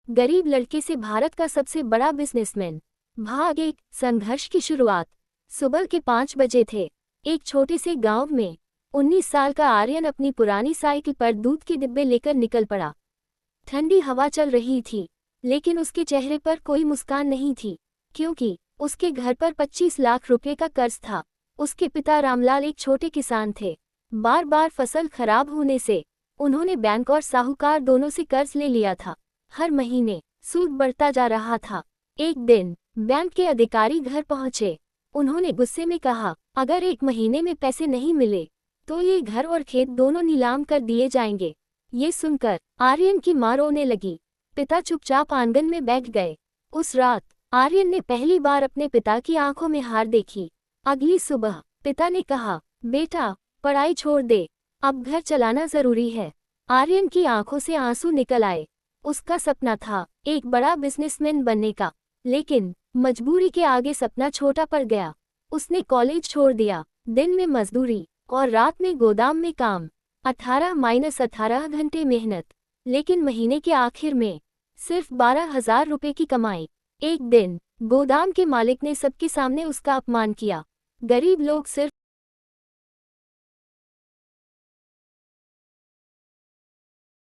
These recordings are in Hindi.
गरीब लड़के से भारत का सबसे बड़ा बिजनेसमैन। भाग 1, संघर्ष की शुरुआत। सुबह के 5 बजे थे। एक छोटे से गांव में 19 साल का आर्यन अपनी पुरानी साइकिल पर दूध के डिब्बे लेकर निकल पड़ा। ठंडी हवा चल रही थी, लेकिन उसके चेहरे पर कोई मुस्कान नहीं थी, क्योंकि उसके घर पर 25 लाख रुपए का कर्ज था। उसके पिता रामलाल एक छोटे किसान थे। बार बार फसल खराब होने से उन्होंने बैंक और साहूकार दोनों से कर्ज ले लिया था। हर महीने सूद बढ़ता जा रहा था। एक दिन बैंक के अधिकारी घर पहुंचे। उन्होंने गुस्से में कहा, अगर 1 महीने में पैसे नहीं मिले तो ये घर और खेत दोनों नीलाम कर दिए जाएंगे। ये सुनकर आर्यन की मां रोने लगी। पिता चुपचाप आंगन में बैठ गए। उस रात आर्यन ने पहली बार अपने पिता की आंखों में हार देखी। अगली सुबह पिता ने कहा, बेटा पढ़ाई छोड़ दे, अब घर चलाना जरूरी है। आर्यन की आंखों से आंसू निकल आए। उसका सपना था एक बड़ा बिजनेसमैन बनने का, लेकिन मजबूरी के आगे सपना छोटा पड़ गया। उसने कॉलेज छोड़ दिया, दिन में मजदूरी और रात में गोदाम में काम। 18-18 घंटे मेहनत, लेकिन महीने के आखिर में सिर्फ 12,000 रुपए की कमाई। एक दिन गोदाम के मालिक ने सबके सामने उसका अपमान किया। गरीब लोग सिर्फ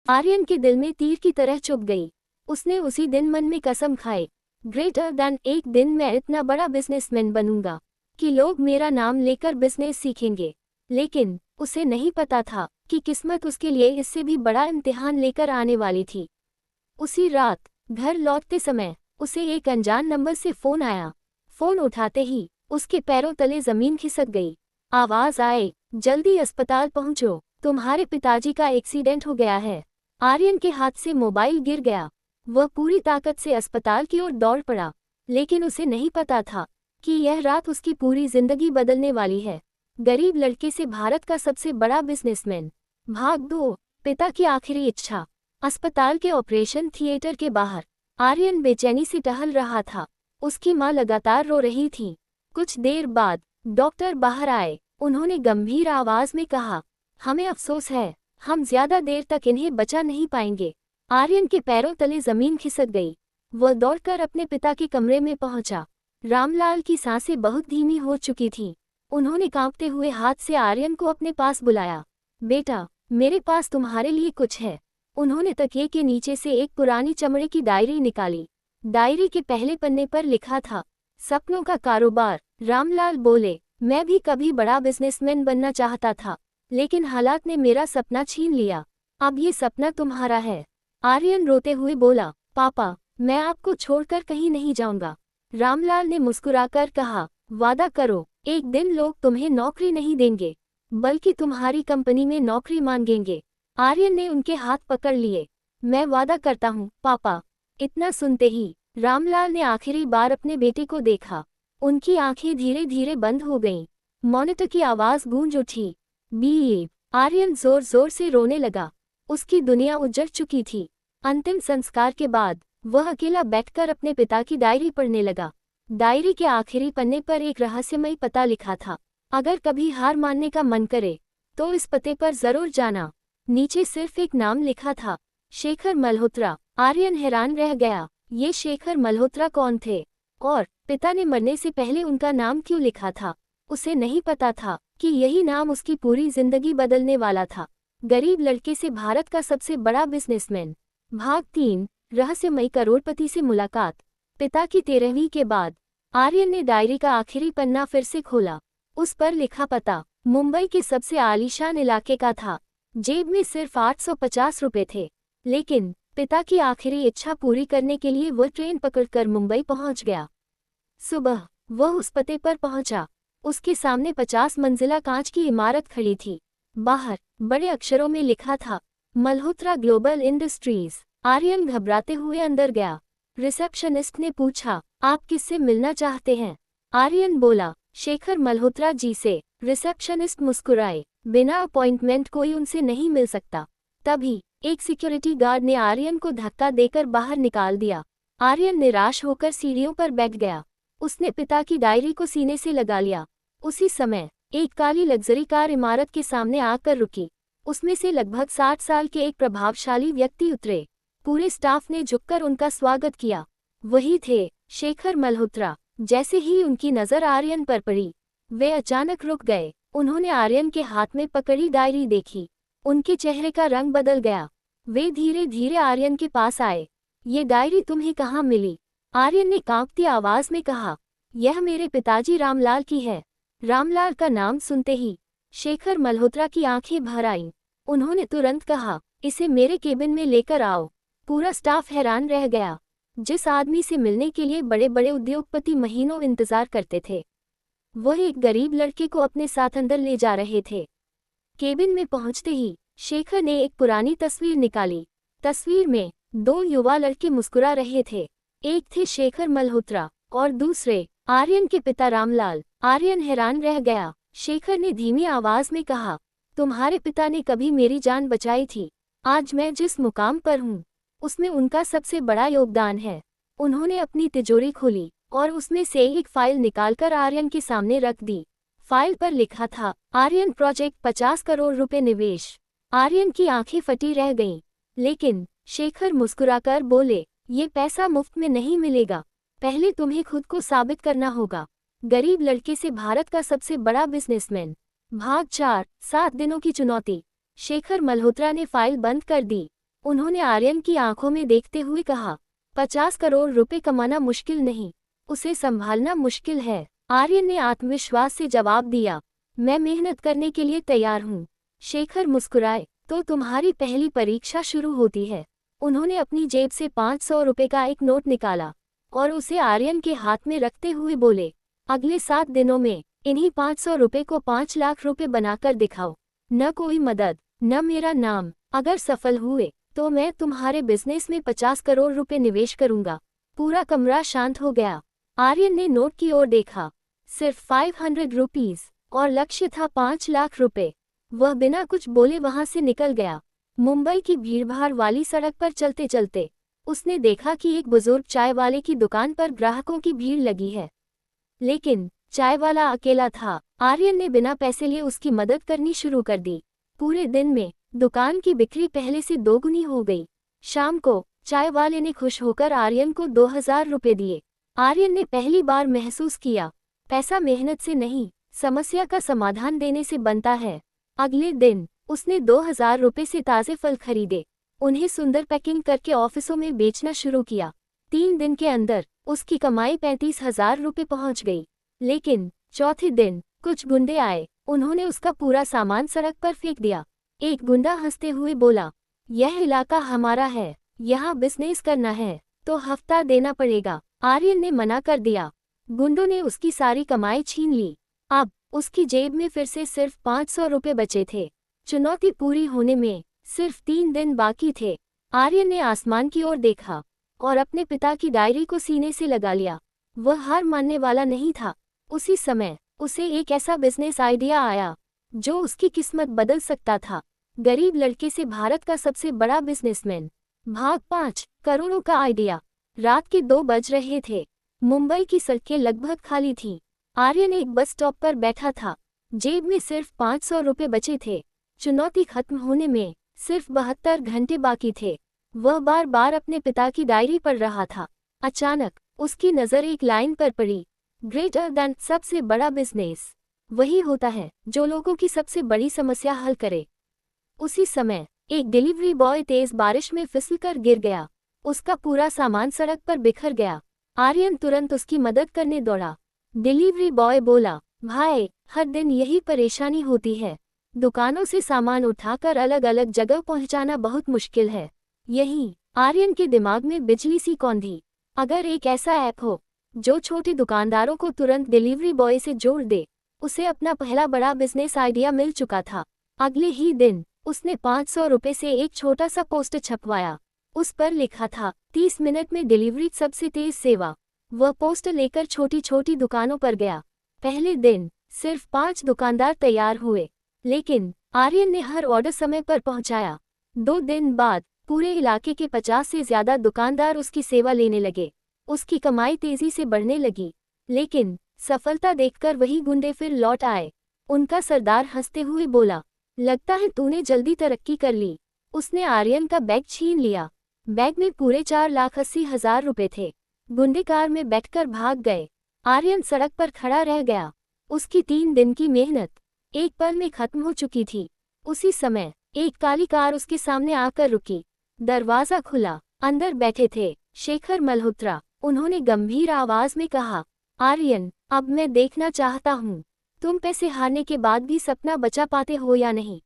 आर्यन के दिल में तीर की तरह चुभ गई। उसने उसी दिन मन में कसम खाई, ग्रेटर देन एक दिन मैं इतना बड़ा बिजनेसमैन बनूंगा कि लोग मेरा नाम लेकर बिजनेस सीखेंगे। लेकिन उसे नहीं पता था कि किस्मत उसके लिए इससे भी बड़ा इम्तिहान लेकर आने वाली थी। उसी रात घर लौटते समय उसे एक अनजान नंबर से फोन आया। फोन उठाते ही उसके पैरों तले जमीन खिसक गई। आवाज आए, जल्दी अस्पताल पहुंचो, तुम्हारे पिताजी का एक्सीडेंट हो गया है। आर्यन के हाथ से मोबाइल गिर गया। वह पूरी ताकत से अस्पताल की ओर दौड़ पड़ा, लेकिन उसे नहीं पता था कि यह रात उसकी पूरी जिंदगी बदलने वाली है। गरीब लड़के से भारत का सबसे बड़ा बिजनेसमैन। भाग 2, पिता की आखिरी इच्छा। अस्पताल के ऑपरेशन थिएटर के बाहर आर्यन बेचैनी से टहल रहा था। उसकी मां लगातार रो रही थी। कुछ देर बाद डॉक्टर बाहर आए। उन्होंने गंभीर आवाज में कहा, हमें अफसोस है, हम ज्यादा देर तक इन्हें बचा नहीं पाएंगे। आर्यन के पैरों तले जमीन खिसक गई। वह दौड़कर अपने पिता के कमरे में पहुंचा। रामलाल की सांसें बहुत धीमी हो चुकी थीं। उन्होंने कांपते हुए हाथ से आर्यन को अपने पास बुलाया। बेटा, मेरे पास तुम्हारे लिए कुछ है। उन्होंने तकिए के नीचे से एक पुरानी चमड़े की डायरी निकाली। डायरी के पहले पन्ने पर लिखा था, सपनों का कारोबार। रामलाल बोले, मैं भी कभी बड़ा बिजनेसमैन बनना चाहता था, लेकिन हालात ने मेरा सपना छीन लिया। अब ये सपना तुम्हारा है। आर्यन रोते हुए बोला, पापा मैं आपको छोड़कर कहीं नहीं जाऊंगा। रामलाल ने मुस्कुराकर कहा, वादा करो, एक दिन लोग तुम्हें नौकरी नहीं देंगे, बल्कि तुम्हारी कंपनी में नौकरी मांगेंगे। आर्यन ने उनके हाथ पकड़ लिए। मैं वादा करता हूँ पापा। इतना सुनते ही रामलाल ने आखिरी बार अपने बेटे को देखा। उनकी आंखें धीरे धीरे बंद हो गईं। मॉनिटर की आवाज गूंज उठी, बीए। आर्यन जोर जोर से रोने लगा। उसकी दुनिया उजड़ चुकी थी। अंतिम संस्कार के बाद वह अकेला बैठकर अपने पिता की डायरी पढ़ने लगा। डायरी के आखिरी पन्ने पर एक रहस्यमयी पता लिखा था, अगर कभी हार मानने का मन करे तो इस पते पर जरूर जाना। नीचे सिर्फ एक नाम लिखा था, शेखर मल्होत्रा। आर्यन हैरान रह गया, ये शेखर मल्होत्रा कौन थे और पिता ने मरने से पहले उनका नाम क्यों लिखा था। उसे नहीं पता था कि यही नाम उसकी पूरी जिंदगी बदलने वाला था। गरीब लड़के से भारत का सबसे बड़ा बिजनेसमैन। भाग 3, रहस्यमयी करोड़पति से मुलाकात। पिता की 13वीं के बाद आर्यन ने डायरी का आखिरी पन्ना फिर से खोला। उस पर लिखा पता मुंबई के सबसे आलीशान इलाके का था। जेब में सिर्फ 850 रुपए थे, लेकिन पिता की आखिरी इच्छा पूरी करने के लिए वह ट्रेन पकड़कर मुंबई पहुंच गया। सुबह वह उस पते पर पहुंचा। उसके सामने 50 मंजिला कांच की इमारत खड़ी थी। बाहर बड़े अक्षरों में लिखा था, मल्होत्रा ग्लोबल इंडस्ट्रीज। आर्यन घबराते हुए अंदर गया। रिसेप्शनिस्ट ने पूछा, आप किससे मिलना चाहते हैं? आर्यन बोला, शेखर मल्होत्रा जी से। रिसेप्शनिस्ट मुस्कुराए, बिना अपॉइंटमेंट कोई उनसे नहीं मिल सकता। तभी एक सिक्योरिटी गार्ड ने आर्यन को धक्का देकर बाहर निकाल दिया। आर्यन निराश होकर सीढ़ियों पर बैठ गया। उसने पिता की डायरी को सीने से लगा लिया। उसी समय एक काली लग्जरी कार इमारत के सामने आकर रुकी। उसमें से लगभग 60 साल के एक प्रभावशाली व्यक्ति उतरे। पूरे स्टाफ ने झुककर उनका स्वागत किया। वही थे शेखर मल्होत्रा। जैसे ही उनकी नज़र आर्यन पर पड़ी, वे अचानक रुक गए। उन्होंने आर्यन के हाथ में पकड़ी डायरी देखी। उनके चेहरे का रंग बदल गया। वे धीरे धीरे आर्यन के पास आए। ये डायरी तुम्हें कहाँ मिली? आर्यन ने कांपती आवाज में कहा। यह मेरे पिताजी रामलाल की है। रामलाल का नाम सुनते ही शेखर मल्होत्रा की आंखें भर आईं। उन्होंने तुरंत कहा, इसे मेरे केबिन में लेकर आओ। पूरा स्टाफ हैरान रह गया। जिस आदमी से मिलने के लिए बड़े बड़े उद्योगपति महीनों इंतजार करते थे, वह एक गरीब लड़के को अपने साथ अंदर ले जा रहे थे। केबिन में पहुंचते ही शेखर ने एक पुरानी तस्वीर निकाली। तस्वीर में 2 युवा लड़के मुस्कुरा रहे थे। एक थे शेखर मल्होत्रा और दूसरे आर्यन के पिता रामलाल। आर्यन हैरान रह गया। शेखर ने धीमी आवाज में कहा, तुम्हारे पिता ने कभी मेरी जान बचाई थी। आज मैं जिस मुकाम पर हूँ, उसमें उनका सबसे बड़ा योगदान है। उन्होंने अपनी तिजोरी खोली और उसमें से एक फाइल निकालकर आर्यन के सामने रख दी। फाइल पर लिखा था, आर्यन प्रोजेक्ट 50 करोड़ रुपए निवेश। आर्यन की आंखें फटी रह गईं। लेकिन शेखर मुस्कुराकर बोले, ये पैसा मुफ्त में नहीं मिलेगा। पहले तुम्हें खुद को साबित करना होगा। गरीब लड़के से भारत का सबसे बड़ा बिजनेसमैन। भाग 4, 7 दिनों की चुनौती। शेखर मल्होत्रा ने फाइल बंद कर दी। उन्होंने आर्यन की आंखों में देखते हुए कहा, 50 करोड़ रुपए कमाना मुश्किल नहीं, उसे संभालना मुश्किल है। आर्यन ने आत्मविश्वास से जवाब दिया, मैं मेहनत करने के लिए तैयार हूँ। शेखर मुस्कुराए, तो तुम्हारी पहली परीक्षा शुरू होती है। उन्होंने अपनी जेब से 500 रुपए का एक नोट निकाला और उसे आर्यन के हाथ में रखते हुए बोले, अगले 7 दिनों में इन्हीं 500 रुपए को 5 लाख रुपए बनाकर दिखाओ। न कोई मदद, न मेरा नाम। अगर सफल हुए तो मैं तुम्हारे बिजनेस में 50 करोड़ रुपए निवेश करूंगा। पूरा कमरा शांत हो गया। आर्यन ने नोट की ओर देखा, सिर्फ 500 रुपीज और लक्ष्य था 5 लाख रुपए। वह बिना कुछ बोले वहां से निकल गया। मुंबई की भीड़भाड़ वाली सड़क पर चलते चलते उसने देखा कि एक बुजुर्ग चाय वाले की दुकान पर ग्राहकों की भीड़ लगी है, लेकिन चाय वाला अकेला था। आर्यन ने बिना पैसे लिए उसकी मदद करनी शुरू कर दी। पूरे दिन में दुकान की बिक्री पहले से 2 गुनी हो गई। शाम को चाय वाले ने खुश होकर आर्यन को 2000 रुपए दिए। आर्यन ने पहली बार महसूस किया, पैसा मेहनत से नहीं, समस्या का समाधान देने से बनता है। अगले दिन उसने 2000 रुपए से ताज़े फल खरीदे, उन्हें सुंदर पैकिंग करके ऑफिसों में बेचना शुरू किया। 3 दिन के अंदर उसकी कमाई 35,000 रुपए पहुंच गई। लेकिन चौथे दिन कुछ गुंडे आए। उन्होंने उसका पूरा सामान सड़क पर फेंक दिया। एक गुंडा हंसते हुए बोला, यह इलाका हमारा है, यहाँ बिजनेस करना है तो हफ्ता देना पड़ेगा। आर्यन ने मना कर दिया। गुंडों ने उसकी सारी कमाई छीन ली। अब उसकी जेब में फिर से सिर्फ 500 रुपए बचे थे। चुनौती पूरी होने में सिर्फ 3 दिन बाकी थे। आर्यन ने आसमान की ओर देखा और अपने पिता की डायरी को सीने से लगा लिया। वह हार मानने वाला नहीं था। उसी समय उसे एक ऐसा बिजनेस आइडिया आया जो उसकी किस्मत बदल सकता था। गरीब लड़के से भारत का सबसे बड़ा बिजनेसमैन। भाग 5, करोड़ों का आइडिया। रात के 2 बज रहे थे। मुंबई की सड़कें लगभग खाली थीं। आर्यन एक बस स्टॉप पर बैठा था। जेब में सिर्फ 500 रुपए बचे थे। चुनौती खत्म होने में सिर्फ 72 घंटे बाकी थे। वह बार बार अपने पिता की डायरी पढ़ रहा था। अचानक उसकी नज़र एक लाइन पर पड़ी, ग्रेटर देन, सबसे बड़ा बिजनेस वही होता है जो लोगों की सबसे बड़ी समस्या हल करे। उसी समय एक डिलीवरी बॉय तेज बारिश में फिसलकर गिर गया। उसका पूरा सामान सड़क पर बिखर गया। आर्यन तुरंत उसकी मदद करने दौड़ा। डिलीवरी बॉय बोला, भाई, हर दिन यही परेशानी होती है। दुकानों से सामान उठाकर अलग अलग जगह पहुंचाना बहुत मुश्किल है। यहीं आर्यन के दिमाग में बिजली सी कौंधी। अगर एक ऐसा ऐप हो जो छोटे दुकानदारों को तुरंत डिलीवरी बॉय से जोड़ दे। उसे अपना पहला बड़ा बिजनेस आइडिया मिल चुका था। अगले ही दिन उसने 500 रुपए से एक छोटा सा पोस्टर छपवाया। उस पर लिखा था, 30 मिनट में डिलीवरी, सबसे तेज सेवा। वह पोस्टर लेकर छोटी छोटी दुकानों पर गया। पहले दिन सिर्फ 5 दुकानदार तैयार हुए, लेकिन आर्यन ने हर ऑर्डर समय पर पहुंचाया। 2 दिन बाद पूरे इलाके के 50 से ज्यादा दुकानदार उसकी सेवा लेने लगे। उसकी कमाई तेजी से बढ़ने लगी। लेकिन सफलता देखकर वही गुंडे फिर लौट आए। उनका सरदार हंसते हुए बोला, लगता है तूने जल्दी तरक्की कर ली। उसने आर्यन का बैग छीन लिया। बैग में पूरे 4,80,000 रुपए थे। गुंडे कार में बैठकर भाग गए। आर्यन सड़क पर खड़ा रह गया। उसकी 3 दिन की मेहनत एक पल में खत्म हो चुकी थी। उसी समय एक काली कार उसके सामने आकर रुकी। दरवाजा खुला। अंदर बैठे थे शेखर मल्होत्रा। उन्होंने गंभीर आवाज में कहा, आर्यन, अब मैं देखना चाहता हूँ तुम पैसे हारने के बाद भी सपना बचा पाते हो या नहीं।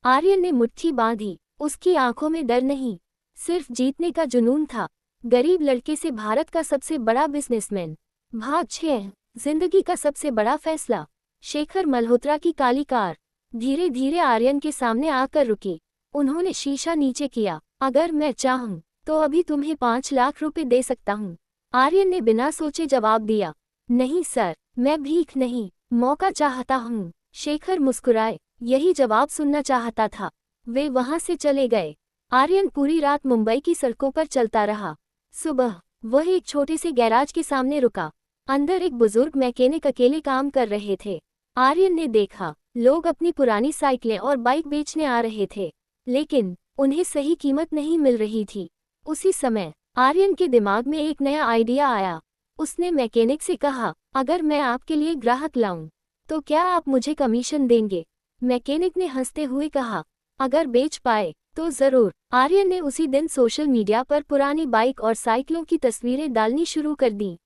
आर्यन ने मुट्ठी बांधी। उसकी आंखों में डर नहीं, सिर्फ जीतने का जुनून था। गरीब लड़के से भारत का सबसे बड़ा बिजनेसमैन। भाग 6, जिंदगी का सबसे बड़ा फैसला। शेखर मल्होत्रा की काली कार धीरे धीरे आर्यन के सामने आकर रुकी। उन्होंने शीशा नीचे किया। अगर मैं चाहूं तो अभी तुम्हें 5 लाख रुपए दे सकता हूँ। आर्यन ने बिना सोचे जवाब दिया, नहीं सर, मैं भीख नहीं, मौका चाहता हूँ। शेखर मुस्कुराए, यही जवाब सुनना चाहता था। वे वहां से चले गए। आर्यन पूरी रात मुंबई की सड़कों पर चलता रहा। सुबह वह एक छोटे से गैराज के सामने रुका। अंदर एक बुजुर्ग मैकेनिक अकेले काम कर रहे थे। आर्यन ने देखा, लोग अपनी पुरानी साइकिलें और बाइक बेचने आ रहे थे, लेकिन उन्हें सही कीमत नहीं मिल रही थी। उसी समय आर्यन के दिमाग में एक नया आइडिया आया। उसने मैकेनिक से कहा, अगर मैं आपके लिए ग्राहक लाऊं, तो क्या आप मुझे कमीशन देंगे? मैकेनिक ने हंसते हुए कहा, अगर बेच पाए तो जरूर। आर्यन ने उसी दिन सोशल मीडिया पर पुरानी बाइक और साइकिलों की तस्वीरें डालनी शुरू कर दी।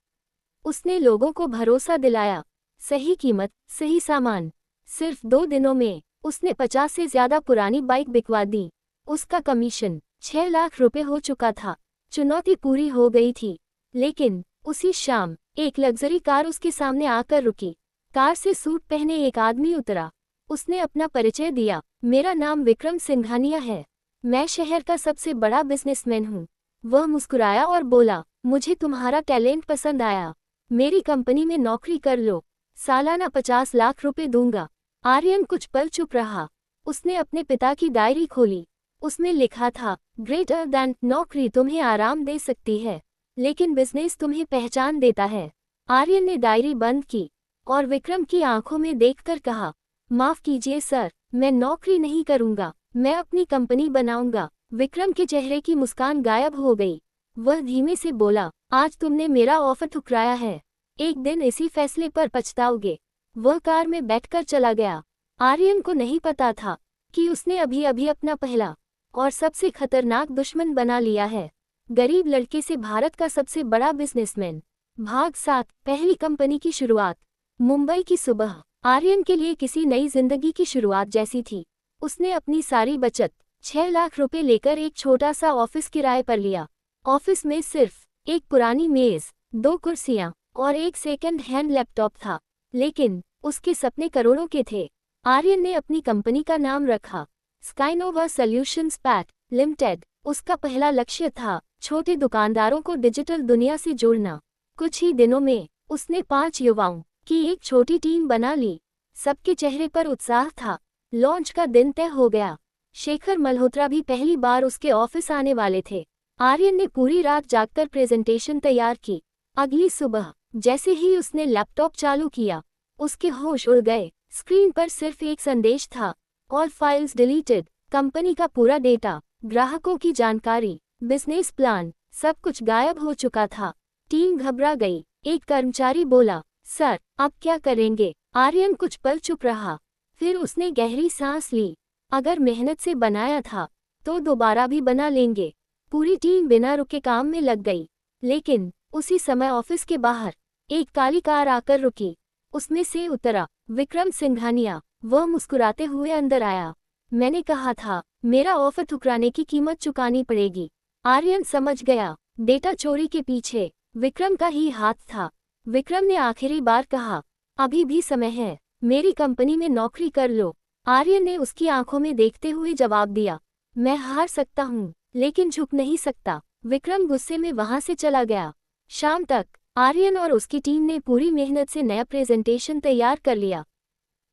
उसने लोगों को भरोसा दिलाया, सही कीमत, सही सामान। सिर्फ 2 दिनों में उसने 50 से ज्यादा पुरानी बाइक बिकवा दी। उसका कमीशन 6 लाख रुपए हो चुका था। चुनौती पूरी हो गई थी, लेकिन उसी शाम एक लग्जरी कार उसके सामने आकर रुकी। कार से सूट पहने एक आदमी उतरा। उसने अपना परिचय दिया, मेरा नाम विक्रम सिंघानिया है, मैं शहर का सबसे बड़ा बिजनेसमैन हूँ। वह मुस्कुराया और बोला, मुझे तुम्हारा टैलेंट पसंद आया, मेरी कंपनी में नौकरी कर लो, सालाना 50 लाख रुपए दूंगा। आर्यन कुछ पल चुप रहा। उसने अपने पिता की डायरी खोली। उसमें लिखा था, ग्रेटर दैन, नौकरी तुम्हें आराम दे सकती है, लेकिन बिजनेस तुम्हें पहचान देता है। आर्यन ने डायरी बंद की और विक्रम की आंखों में देखकर कहा, माफ कीजिए सर, मैं नौकरी नहीं करूंगा, मैं अपनी कंपनी बनाऊंगा। विक्रम के चेहरे की मुस्कान गायब हो गई। वह धीमे से बोला, आज तुमने मेरा ऑफर ठुकराया है, एक दिन इसी फैसले पर पछताओगे। वह कार में बैठकर चला गया। आर्यन को नहीं पता था कि उसने अभी अभी अपना पहला और सबसे खतरनाक दुश्मन बना लिया है। गरीब लड़के से भारत का सबसे बड़ा बिजनेसमैन। भाग 7, पहली कंपनी की शुरुआत। मुंबई की सुबह आर्यन के लिए किसी नई जिंदगी की शुरुआत जैसी थी। उसने अपनी सारी बचत 6 लाख रुपए लेकर एक छोटा सा ऑफिस किराए पर लिया। ऑफिस में सिर्फ एक पुरानी मेज, 2 कुर्सियां और एक सेकंड हैंड लैपटॉप था, लेकिन उसके सपने करोड़ों के थे। आर्यन ने अपनी कंपनी का नाम रखा, स्काइनोवा सॉल्यूशंस पैट लिमिटेड। उसका पहला लक्ष्य था छोटे दुकानदारों को डिजिटल दुनिया से जोड़ना। कुछ ही दिनों में उसने 5 युवाओं की एक छोटी टीम बना ली। सबके चेहरे पर उत्साह था। लॉन्च का दिन तय हो गया। शेखर मल्होत्रा भी पहली बार उसके ऑफिस आने वाले थे। आर्यन ने पूरी रात जागकर प्रेजेंटेशन तैयार की। अगली सुबह जैसे ही उसने लैपटॉप चालू किया, उसके होश उड़ गए। स्क्रीन पर सिर्फ एक संदेश था, ऑल फाइल्स डिलीटेड। कंपनी का पूरा डेटा, ग्राहकों की जानकारी, बिजनेस प्लान, सब कुछ गायब हो चुका था। टीम घबरा गई। एक कर्मचारी बोला, सर, अब क्या करेंगे? आर्यन कुछ पल चुप रहा, फिर उसने गहरी सांस ली। अगर मेहनत से बनाया था तो दोबारा भी बना लेंगे। पूरी टीम बिना रुके काम में लग गई। लेकिन उसी समय ऑफिस के बाहर एक काली कार आकर रुकी। उसमें से उतरा विक्रम सिंघानिया। वह मुस्कुराते हुए अंदर आया। मैंने कहा था, मेरा ऑफर ठुकराने की कीमत चुकानी पड़ेगी। आर्यन समझ गया, डेटा चोरी के पीछे विक्रम का ही हाथ था। विक्रम ने आखिरी बार कहा, अभी भी समय है, मेरी कंपनी में नौकरी कर लो। आर्यन ने उसकी आंखों में देखते हुए जवाब दिया, मैं हार सकता हूँ, लेकिन झुक नहीं सकता। विक्रम गुस्से में वहां से चला गया। शाम तक आर्यन और उसकी टीम ने पूरी मेहनत से नया प्रेजेंटेशन तैयार कर लिया।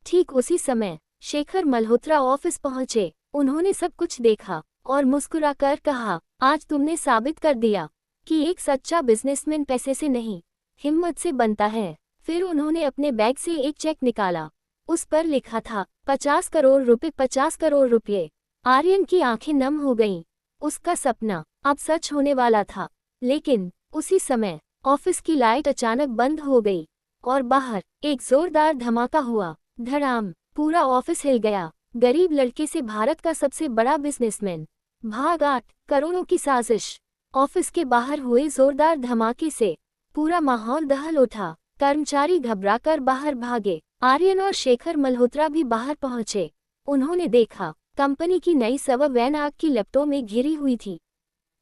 ठीक उसी समय शेखर मल्होत्रा ऑफिस पहुंचे। उन्होंने सब कुछ देखा और मुस्कुराकर कहा, आज तुमने साबित कर दिया कि एक सच्चा बिजनेसमैन पैसे से नहीं, हिम्मत से बनता है। फिर उन्होंने अपने बैग से एक चेक निकाला। उस पर लिखा था 50 करोड़ रुपए, 50 करोड़ रुपए। आर्यन की आंखें नम हो गईं। उसका सपना अब सच होने वाला था। लेकिन उसी समय ऑफिस की लाइट अचानक बंद हो गई और बाहर एक जोरदार धमाका हुआ। धड़ाम, पूरा ऑफिस हिल गया। गरीब लड़के से भारत का सबसे बड़ा बिजनेसमैन। भाग 8, करोड़ों की साजिश। ऑफिस के बाहर हुए जोरदार धमाके से पूरा माहौल दहल उठा। कर्मचारी घबराकर बाहर भागे। आर्यन और शेखर मल्होत्रा भी बाहर पहुंचे। उन्होंने देखा कंपनी की नई सव वैन आग की लपटों में घिरी हुई थी।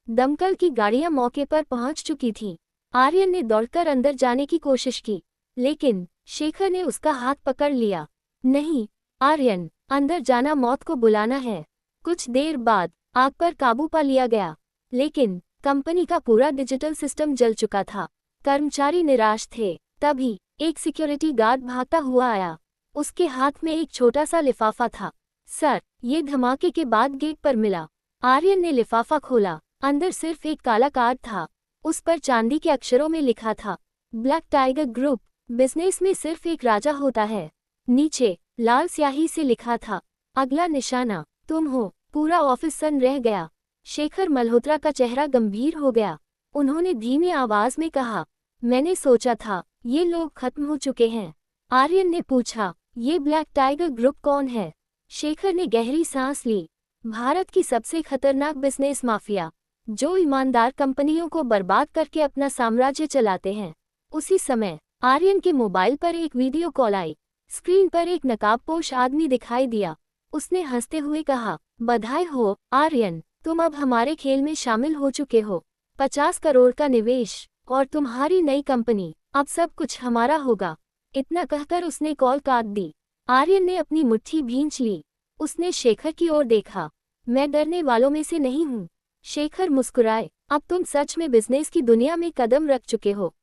दमकल की गाड़ियां मौके पर पहुंच चुकी थीं। आर्यन ने दौड़कर अंदर जाने की कोशिश की, लेकिन शेखर ने उसका हाथ पकड़ लिया। नहीं आर्यन, अंदर जाना मौत को बुलाना है। कुछ देर बाद आग पर काबू पा लिया गया, लेकिन कंपनी का पूरा डिजिटल सिस्टम जल चुका था। कर्मचारी निराश थे। तभी एक सिक्योरिटी गार्ड भागता हुआ आया। उसके हाथ में एक छोटा सा लिफाफा था। सर, ये धमाके के बाद गेट पर मिला। आर्यन ने लिफाफा खोला। अंदर सिर्फ एक काला कार्ड था। उस पर चांदी के अक्षरों में लिखा था, ब्लैक टाइगर ग्रुप, बिजनेस में सिर्फ एक राजा होता है। नीचे लाल स्याही से लिखा था, अगला निशाना तुम हो। पूरा ऑफिस सन्न रह गया। शेखर मल्होत्रा का चेहरा गंभीर हो गया। उन्होंने धीमी आवाज में कहा, मैंने सोचा था ये लोग खत्म हो चुके हैं। आर्यन ने पूछा, ये ब्लैक टाइगर ग्रुप कौन है? शेखर ने गहरी सांस ली। भारत की सबसे खतरनाक बिजनेस माफिया, जो ईमानदार कंपनियों को बर्बाद करके अपना साम्राज्य चलाते हैं। उसी समय आर्यन के मोबाइल पर एक वीडियो कॉल आई। स्क्रीन पर एक नकाबपोश आदमी दिखाई दिया। उसने हंसते हुए कहा, बधाई हो आर्यन, तुम अब हमारे खेल में शामिल हो चुके हो। 50 करोड़ का निवेश और तुम्हारी नई कंपनी, अब सब कुछ हमारा होगा। इतना कहकर उसने कॉल काट दी। आर्यन ने अपनी मुट्ठी भींच ली। उसने शेखर की ओर देखा। मैं डरने वालों में से नहीं हूँ। शेखर मुस्कुराए, अब तुम सच में बिजनेस की दुनिया में कदम रख चुके हो।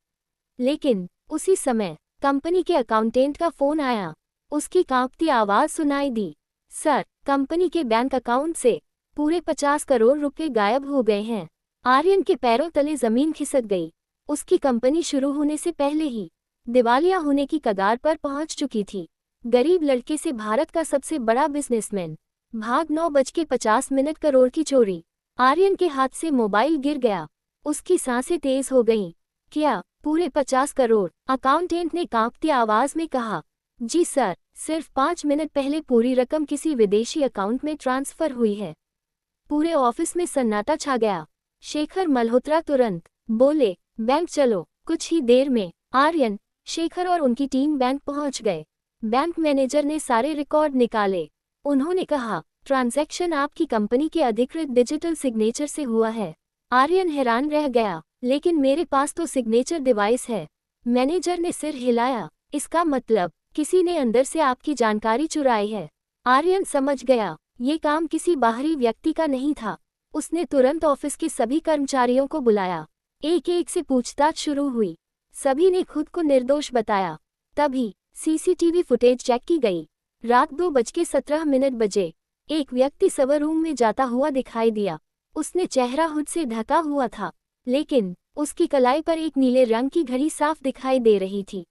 लेकिन उसी समय कंपनी के अकाउंटेंट का फोन आया। उसकी कांपती आवाज सुनाई दी, सर, कंपनी के बैंक अकाउंट से पूरे 50 करोड़ रुपए गायब हो गए हैं। आर्यन के पैरों तले जमीन खिसक गई। उसकी कंपनी शुरू होने से पहले ही दिवालिया होने की कगार पर पहुंच चुकी थी। गरीब लड़के से भारत का सबसे बड़ा बिजनेसमैन। भाग 9:50 करोड़ की चोरी। आर्यन के हाथ से मोबाइल गिर गया। उसकी सांसें तेज हो गईं। क्या पूरे 50 करोड़? अकाउंटेंट ने कांपती आवाज में कहा, जी सर, सिर्फ 5 मिनट पहले पूरी रकम किसी विदेशी अकाउंट में ट्रांसफर हुई है। पूरे ऑफिस में सन्नाटा छा गया। शेखर मल्होत्रा तुरंत बोले, बैंक चलो। कुछ ही देर में आर्यन, शेखर और उनकी टीम बैंक पहुंच गए। बैंक मैनेजर ने सारे रिकॉर्ड निकाले। उन्होंने कहा, ट्रांजैक्शन आपकी कंपनी के अधिकृत डिजिटल सिग्नेचर से हुआ है। आर्यन हैरान रह गया, लेकिन मेरे पास तो सिग्नेचर डिवाइस है। मैनेजर ने सिर हिलाया, इसका मतलब किसी ने अंदर से आपकी जानकारी चुराई है। आर्यन समझ गया, ये काम किसी बाहरी व्यक्ति का नहीं था। उसने तुरंत ऑफिस के सभी कर्मचारियों को बुलाया। एक एक से पूछताछ शुरू हुई। सभी ने खुद को निर्दोष बताया। तभी सीसीटीवी फुटेज चेक की गई। रात 2:17 बजे एक व्यक्ति सवर रूम में जाता हुआ दिखाई दिया। उसने चेहरा हुड से ढका हुआ था, लेकिन उसकी कलाई पर एक नीले रंग की घड़ी साफ दिखाई दे रही थी।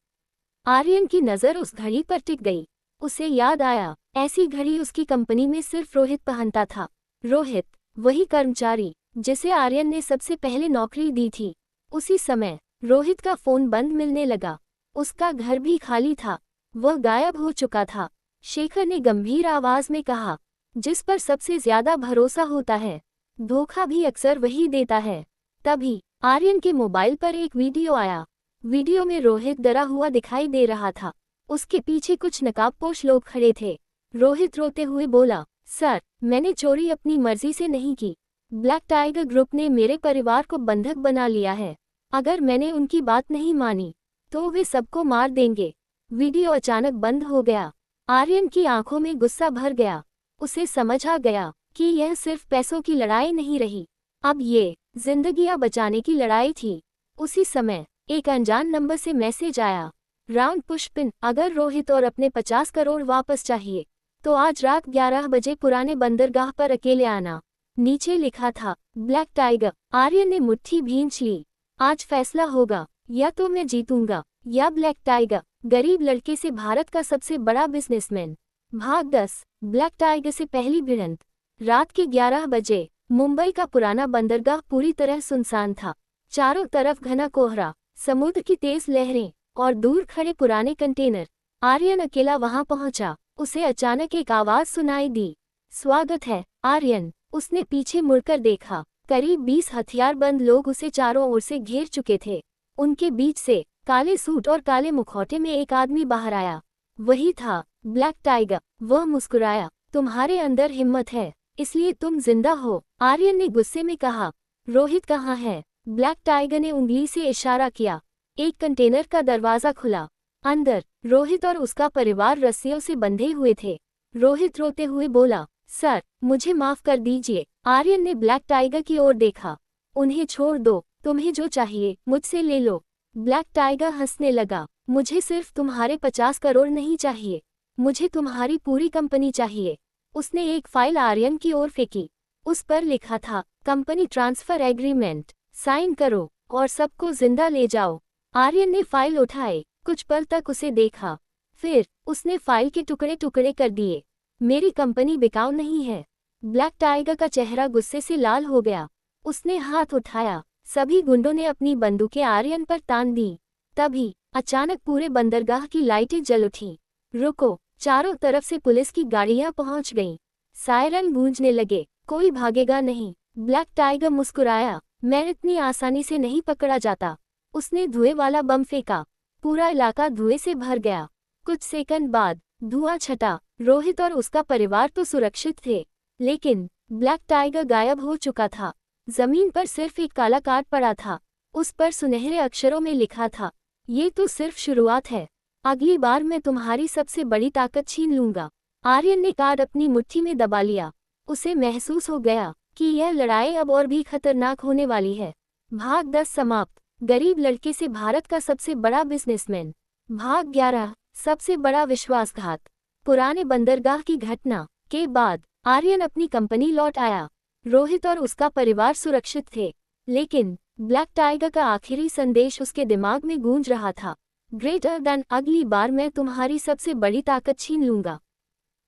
आर्यन की नज़र उस घड़ी पर टिक गई। उसे याद आया, ऐसी घड़ी उसकी कंपनी में सिर्फ रोहित पहनता था। रोहित, वही कर्मचारी जिसे आर्यन ने सबसे पहले नौकरी दी थी। उसी समय रोहित का फोन बंद मिलने लगा। उसका घर भी खाली था, वह गायब हो चुका था। शेखर ने गंभीर आवाज में कहा, जिस पर सबसे ज्यादा भरोसा होता है, धोखा भी अक्सर वही देता है। तभी आर्यन के मोबाइल पर एक वीडियो आया। वीडियो में रोहित डरा हुआ दिखाई दे रहा था। उसके पीछे कुछ नकाबपोश लोग खड़े थे। रोहित रोते हुए बोला, सर, मैंने चोरी अपनी मर्जी से नहीं की। ब्लैक टाइगर ग्रुप ने मेरे परिवार को बंधक बना लिया है। अगर मैंने उनकी बात नहीं मानी तो वे सबको मार देंगे। वीडियो अचानक बंद हो गया। आर्यन की आंखों में गुस्सा भर गया। उसे समझ आ गया कि यह सिर्फ पैसों की लड़ाई नहीं रही, अब ये जिंदगियां बचाने की लड़ाई थी। उसी समय एक अनजान नंबर से मैसेज आया, राउंड पुशपिन, अगर रोहित और अपने 50 करोड़ वापस चाहिए तो आज रात 11 बजे पुराने बंदरगाह पर अकेले आना। नीचे लिखा था, ब्लैक टाइगर। आर्यन ने मुट्ठी भींच ली। आज फैसला होगा, या तो मैं जीतूंगा या ब्लैक टाइगर। गरीब लड़के से भारत का सबसे बड़ा बिजनेसमैन। भाग 10, ब्लैक टाइगर से पहली भिड़ंत। रात के 11 बजे मुंबई का पुराना बंदरगाह पूरी तरह सुनसान था। चारों तरफ घना कोहरा, समुद्र की तेज लहरें और दूर खड़े पुराने कंटेनर। आर्यन अकेला वहां पहुंचा। उसे अचानक एक आवाज सुनाई दी। स्वागत है, आर्यन। उसने पीछे मुड़कर देखा। करीब 20 हथियारबंद लोग उसे चारों ओर से घेर चुके थे। उनके बीच से काले सूट और काले मुखौटे में एक आदमी बाहर आया। वही था ब्लैक टाइगर। वह मुस्कुराया। तुम्हारे अंदर हिम्मत है, इसलिए तुम जिंदा हो, आर्यन ने गुस्से में कहा। रोहित कहाँ है? ब्लैक टाइगर ने उंगली से इशारा किया। एक कंटेनर का दरवाजा खुला। अंदर रोहित और उसका परिवार रस्सियों से बंधे हुए थे। रोहित रोते हुए बोला, सर, मुझे माफ कर दीजिए। आर्यन ने ब्लैक टाइगर की ओर देखा। उन्हें छोड़ दो, तुम्हें जो चाहिए मुझसे ले लो। ब्लैक टाइगर हंसने लगा। मुझे सिर्फ तुम्हारे 50 करोड़ नहीं चाहिए, मुझे तुम्हारी पूरी कंपनी चाहिए। उसने एक फाइल आर्यन की ओर फेंकी। उस पर लिखा था, कंपनी ट्रांसफर एग्रीमेंट, साइन करो और सबको जिंदा ले जाओ। आर्यन ने फाइल उठाई, कुछ पल तक उसे देखा। फिर उसने फाइल के टुकड़े टुकड़े कर दिए। मेरी कंपनी बिकाऊ नहीं है। ब्लैक टाइगर का चेहरा गुस्से से लाल हो गया। उसने हाथ उठाया। सभी गुंडों ने अपनी बंदूकें आर्यन पर तान दी। तभी अचानक पूरे बंदरगाह की लाइटें जल उठीं। रुको! चारों तरफ से पुलिस की गाड़ियां पहुंच गईं। सायरन गूंजने लगे। कोई भागेगा नहीं। ब्लैक टाइगर मुस्कुराया। मैं इतनी आसानी से नहीं पकड़ा जाता। उसने धुएं वाला बम फेंका। पूरा इलाका धुएं से भर गया। कुछ सेकंड बाद धुआं छटा। रोहित और उसका परिवार तो सुरक्षित थे, लेकिन ब्लैक टाइगर गायब हो चुका था। जमीन पर सिर्फ एक काला कार्ड पड़ा था। उस पर सुनहरे अक्षरों में लिखा था, ये तो सिर्फ शुरुआत है, अगली बार मैं तुम्हारी सबसे बड़ी ताकत छीन लूंगा। आर्यन ने कार्ड अपनी मुट्ठी में दबा लिया। उसे महसूस हो गया कि यह लड़ाई अब और भी खतरनाक होने वाली है। भाग 10 समाप्त। गरीब लड़के से भारत का सबसे बड़ा बिजनेसमैन। भाग 11, सबसे बड़ा विश्वासघात। पुराने बंदरगाह की घटना के बाद आर्यन अपनी कंपनी लौट आया। रोहित और उसका परिवार सुरक्षित थे, लेकिन ब्लैक टाइगर का आखिरी संदेश उसके दिमाग में गूंज रहा था, ग्रेटर देन, अगली बार मैं तुम्हारी सबसे बड़ी ताकत छीन लूंगा।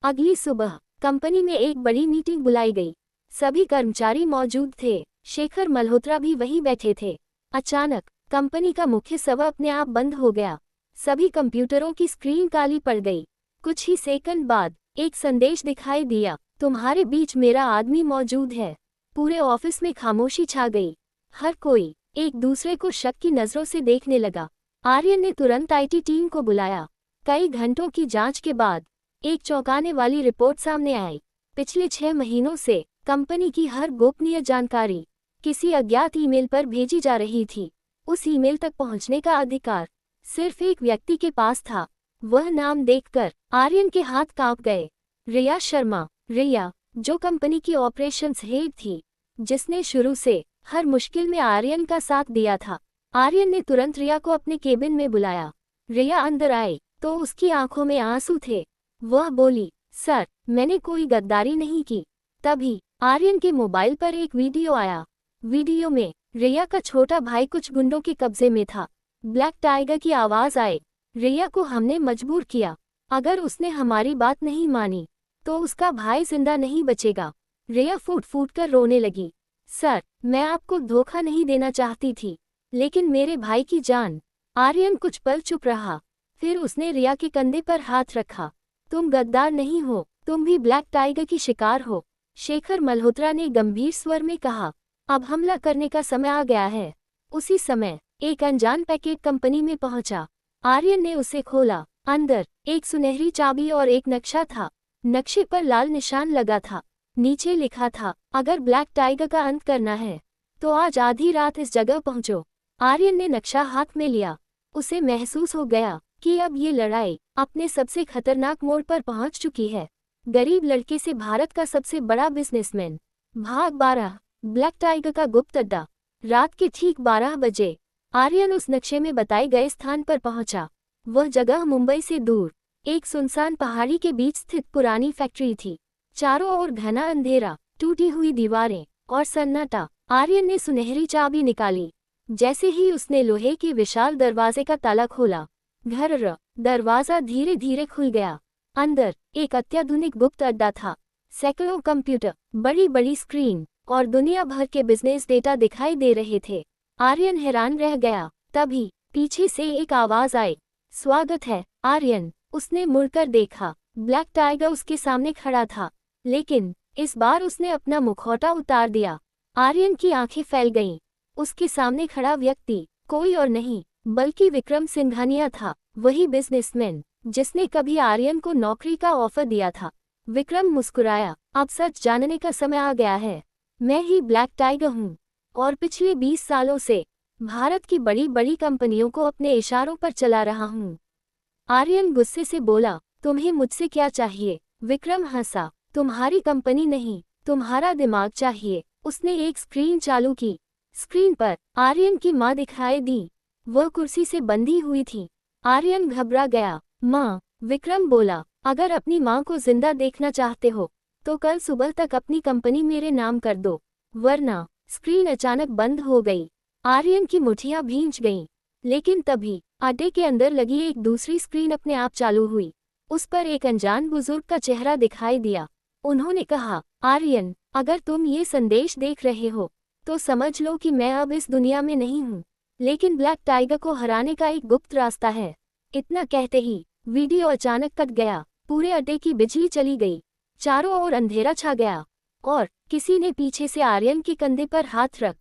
अगली सुबह कंपनी में एक बड़ी मीटिंग बुलाई गई। सभी कर्मचारी मौजूद थे। शेखर मल्होत्रा भी वहीं बैठे थे। अचानक कंपनी का मुख्य सर्वर अपने आप बंद हो गया। सभी कंप्यूटरों की स्क्रीन काली पड़ गई। कुछ ही सेकंड बाद एक संदेश दिखाई दिया, तुम्हारे बीच मेरा आदमी मौजूद है। पूरे ऑफिस में खामोशी छा गई। हर कोई एक दूसरे को शक की नजरों से देखने लगा। आर्यन ने तुरंत आईटी टीम को बुलाया। कई घंटों की जांच के बाद एक चौंकाने वाली रिपोर्ट सामने आई। पिछले 6 महीनों से कंपनी की हर गोपनीय जानकारी किसी अज्ञात ईमेल पर भेजी जा रही थी। उस ईमेल तक पहुंचने का अधिकार सिर्फ एक व्यक्ति के पास था। वह नाम देखकर आर्यन के हाथ कांप गए। रिया शर्मा। रिया, जो कंपनी की ऑपरेशंस हेड थी, जिसने शुरू से हर मुश्किल में आर्यन का साथ दिया था। आर्यन ने तुरंत रिया को अपने केबिन में बुलाया। रिया अंदर आई तो उसकी आंखों में आंसू थे। वह बोली, सर, मैंने कोई गद्दारी नहीं की। तभी आर्यन के मोबाइल पर एक वीडियो आया। वीडियो में रिया का छोटा भाई कुछ गुंडों के कब्जे में था। ब्लैक टाइगर की आवाज आए, रिया को हमने मजबूर किया। अगर उसने हमारी बात नहीं मानी तो उसका भाई जिंदा नहीं बचेगा। रिया फूट फूट कर रोने लगी। सर, मैं आपको धोखा नहीं देना चाहती थी, लेकिन मेरे भाई की जान। आर्यन कुछ पल चुप रहा, फिर उसने रिया के कंधे पर हाथ रखा। तुम गद्दार नहीं हो, तुम भी ब्लैक टाइगर की शिकार हो, शेखर मल्होत्रा ने गंभीर स्वर में कहा। अब हमला करने का समय आ गया है। उसी समय एक अनजान पैकेट कंपनी में पहुंचा। आर्यन ने उसे खोला। अंदर एक सुनहरी चाबी और एक नक्शा था। नक्शे पर लाल निशान लगा था। नीचे लिखा था, अगर ब्लैक टाइगर का अंत करना है तो आज आधी रात इस जगह पहुंचो। आर्यन ने नक्शा हाथ में लिया। उसे महसूस हो गया कि अब ये लड़ाई अपने सबसे खतरनाक मोड़ पर पहुंच चुकी है। गरीब लड़के से भारत का सबसे बड़ा बिजनेसमैन। भाग 12, ब्लैक टाइगर का गुप्त अड्डा। रात के ठीक 12 बजे आर्यन उस नक्शे में बताए गए स्थान पर पहुंचा। वह जगह मुंबई से दूर एक सुनसान पहाड़ी के बीच स्थित पुरानी फैक्ट्री थी। चारों ओर घना अंधेरा, टूटी हुई दीवारें और सन्नाटा। आर्यन ने सुनहरी चाबी निकाली। जैसे ही उसने लोहे के विशाल दरवाजे का ताला खोला, घर्र, दरवाजा धीरे धीरे खुल गया। अंदर एक अत्याधुनिक गुप्त अड्डा था। सैकड़ों कंप्यूटर, बड़ी बड़ी स्क्रीन और दुनिया भर के बिजनेस डेटा दिखाई दे रहे थे। आर्यन हैरान रह गया। तभी पीछे से एक आवाज आई, स्वागत है आर्यन। उसने मुड़कर देखा, ब्लैक टाइगर उसके सामने खड़ा था, लेकिन इस बार उसने अपना मुखौटा उतार दिया। आर्यन की आंखें फैल गईं। उसके सामने खड़ा व्यक्ति कोई और नहीं बल्कि विक्रम सिंघानिया था, वही बिजनेसमैन जिसने कभी आर्यन को नौकरी का ऑफर दिया था। विक्रम मुस्कुराया, अब सच जानने का समय आ गया है। मैं ही ब्लैक टाइगर हूँ और पिछले 20 सालों से भारत की बड़ी बड़ी कंपनियों को अपने इशारों पर चला रहा हूँ। आर्यन गुस्से से बोला, तुम्हें मुझसे क्या चाहिए? विक्रम हंसा, तुम्हारी कंपनी नहीं, तुम्हारा दिमाग चाहिए। उसने एक स्क्रीन चालू की। स्क्रीन पर आर्यन की माँ दिखाई दी। वह कुर्सी से बंधी हुई थी। आर्यन घबरा गया। माँ, विक्रम बोला, अगर अपनी माँ को जिंदा देखना चाहते हो तो कल सुबह तक अपनी कंपनी मेरे नाम कर दो, वरना। स्क्रीन अचानक बंद हो गई। आर्यन की मुठियां भींच गईं। लेकिन तभी अड्डे के अंदर लगी एक दूसरी स्क्रीन अपने आप चालू हुई। उस पर एक अनजान बुजुर्ग का चेहरा दिखाई दिया। उन्होंने कहा, आर्यन, अगर तुम ये संदेश देख रहे हो तो समझ लो कि मैं अब इस दुनिया में नहीं हूँ, लेकिन ब्लैक टाइगर को हराने का एक गुप्त रास्ता है। इतना कहते ही वीडियो अचानक कट गया। पूरे अड्डे की बिजली चली गई। चारों ओर अंधेरा छा गया और किसी ने पीछे से आर्यन के कंधे पर हाथ रख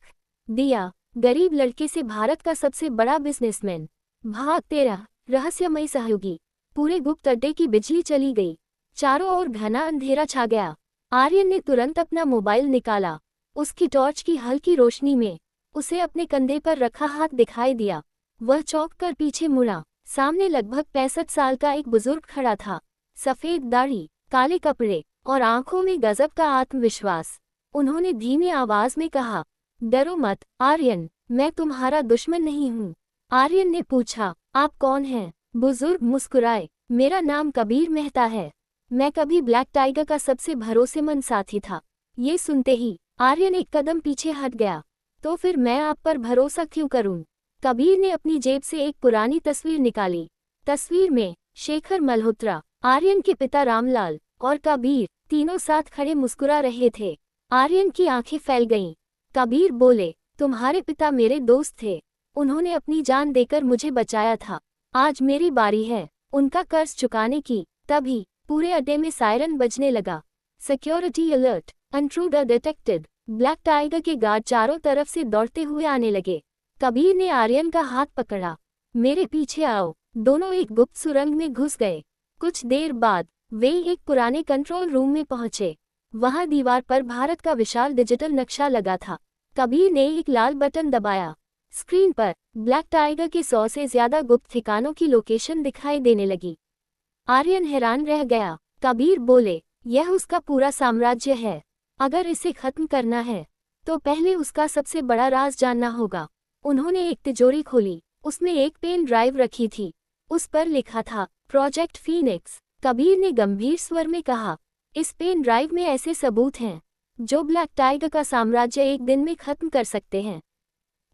दिया। गरीब लड़के से भारत का सबसे बड़ा बिजनेसमैन। भाग तेरा रहस्यमय सहयोगी। पूरे गुप्त अड्डे की बिजली चली गई। चारों ओर घना अंधेरा छा गया। आर्यन ने तुरंत अपना मोबाइल निकाला। उसकी टॉर्च की हल्की रोशनी में उसे अपने कंधे पर रखा हाथ दिखाई दिया। वह चौंक कर पीछे मुड़ा। सामने लगभग 65 साल का एक बुजुर्ग खड़ा था। सफेद दाढ़ी, काले कपड़े और आंखों में गजब का आत्मविश्वास। उन्होंने धीमी आवाज में कहा, डरो मत आर्यन, मैं तुम्हारा दुश्मन नहीं हूँ। आर्यन ने पूछा, आप कौन हैं? बुजुर्ग मुस्कुराए, मेरा नाम कबीर मेहता है। मैं कभी ब्लैक टाइगर का सबसे भरोसेमंद साथी था। ये सुनते ही आर्यन एक कदम पीछे हट गया। तो फिर मैं आप पर भरोसा क्यों करूं? कबीर ने अपनी जेब से एक पुरानी तस्वीर निकाली। तस्वीर में शेखर मल्होत्रा, आर्यन के पिता रामलाल और कबीर तीनों साथ खड़े मुस्कुरा रहे थे। आर्यन की आंखें फैल गईं। कबीर बोले, तुम्हारे पिता मेरे दोस्त थे। उन्होंने अपनी जान देकर मुझे बचाया था। आज मेरी बारी है उनका कर्ज चुकाने की। तभी पूरे अड्डे में सायरन बजने लगा। Security alert, intruder detected. Black tiger के गार्ड चारों तरफ से दौड़ते हुए आने लगे। कबीर ने आर्यन का हाथ पकड़ा, मेरे पीछे आओ। दोनों एक गुप्त सुरंग में घुस गए। कुछ देर बाद वे एक पुराने कंट्रोल रूम में पहुंचे। वहां दीवार पर भारत का विशाल डिजिटल नक्शा लगा था। कबीर ने एक लाल बटन दबाया। स्क्रीन पर ब्लैक टाइगर के 100 से ज्यादा गुप्त ठिकानों की लोकेशन दिखाई देने लगी। आर्यन हैरान रह गया। कबीर बोले, यह उसका पूरा साम्राज्य है। अगर इसे खत्म करना है तो पहले उसका सबसे बड़ा राज जानना होगा। उन्होंने एक तिजोरी खोली। उसमें एक पेन ड्राइव रखी थी। उस पर लिखा था, प्रोजेक्ट फीनिक्स। कबीर ने गंभीर स्वर में कहा, इस पेन ड्राइव में ऐसे सबूत हैं जो ब्लैक टाइगर का साम्राज्य एक दिन में खत्म कर सकते हैं।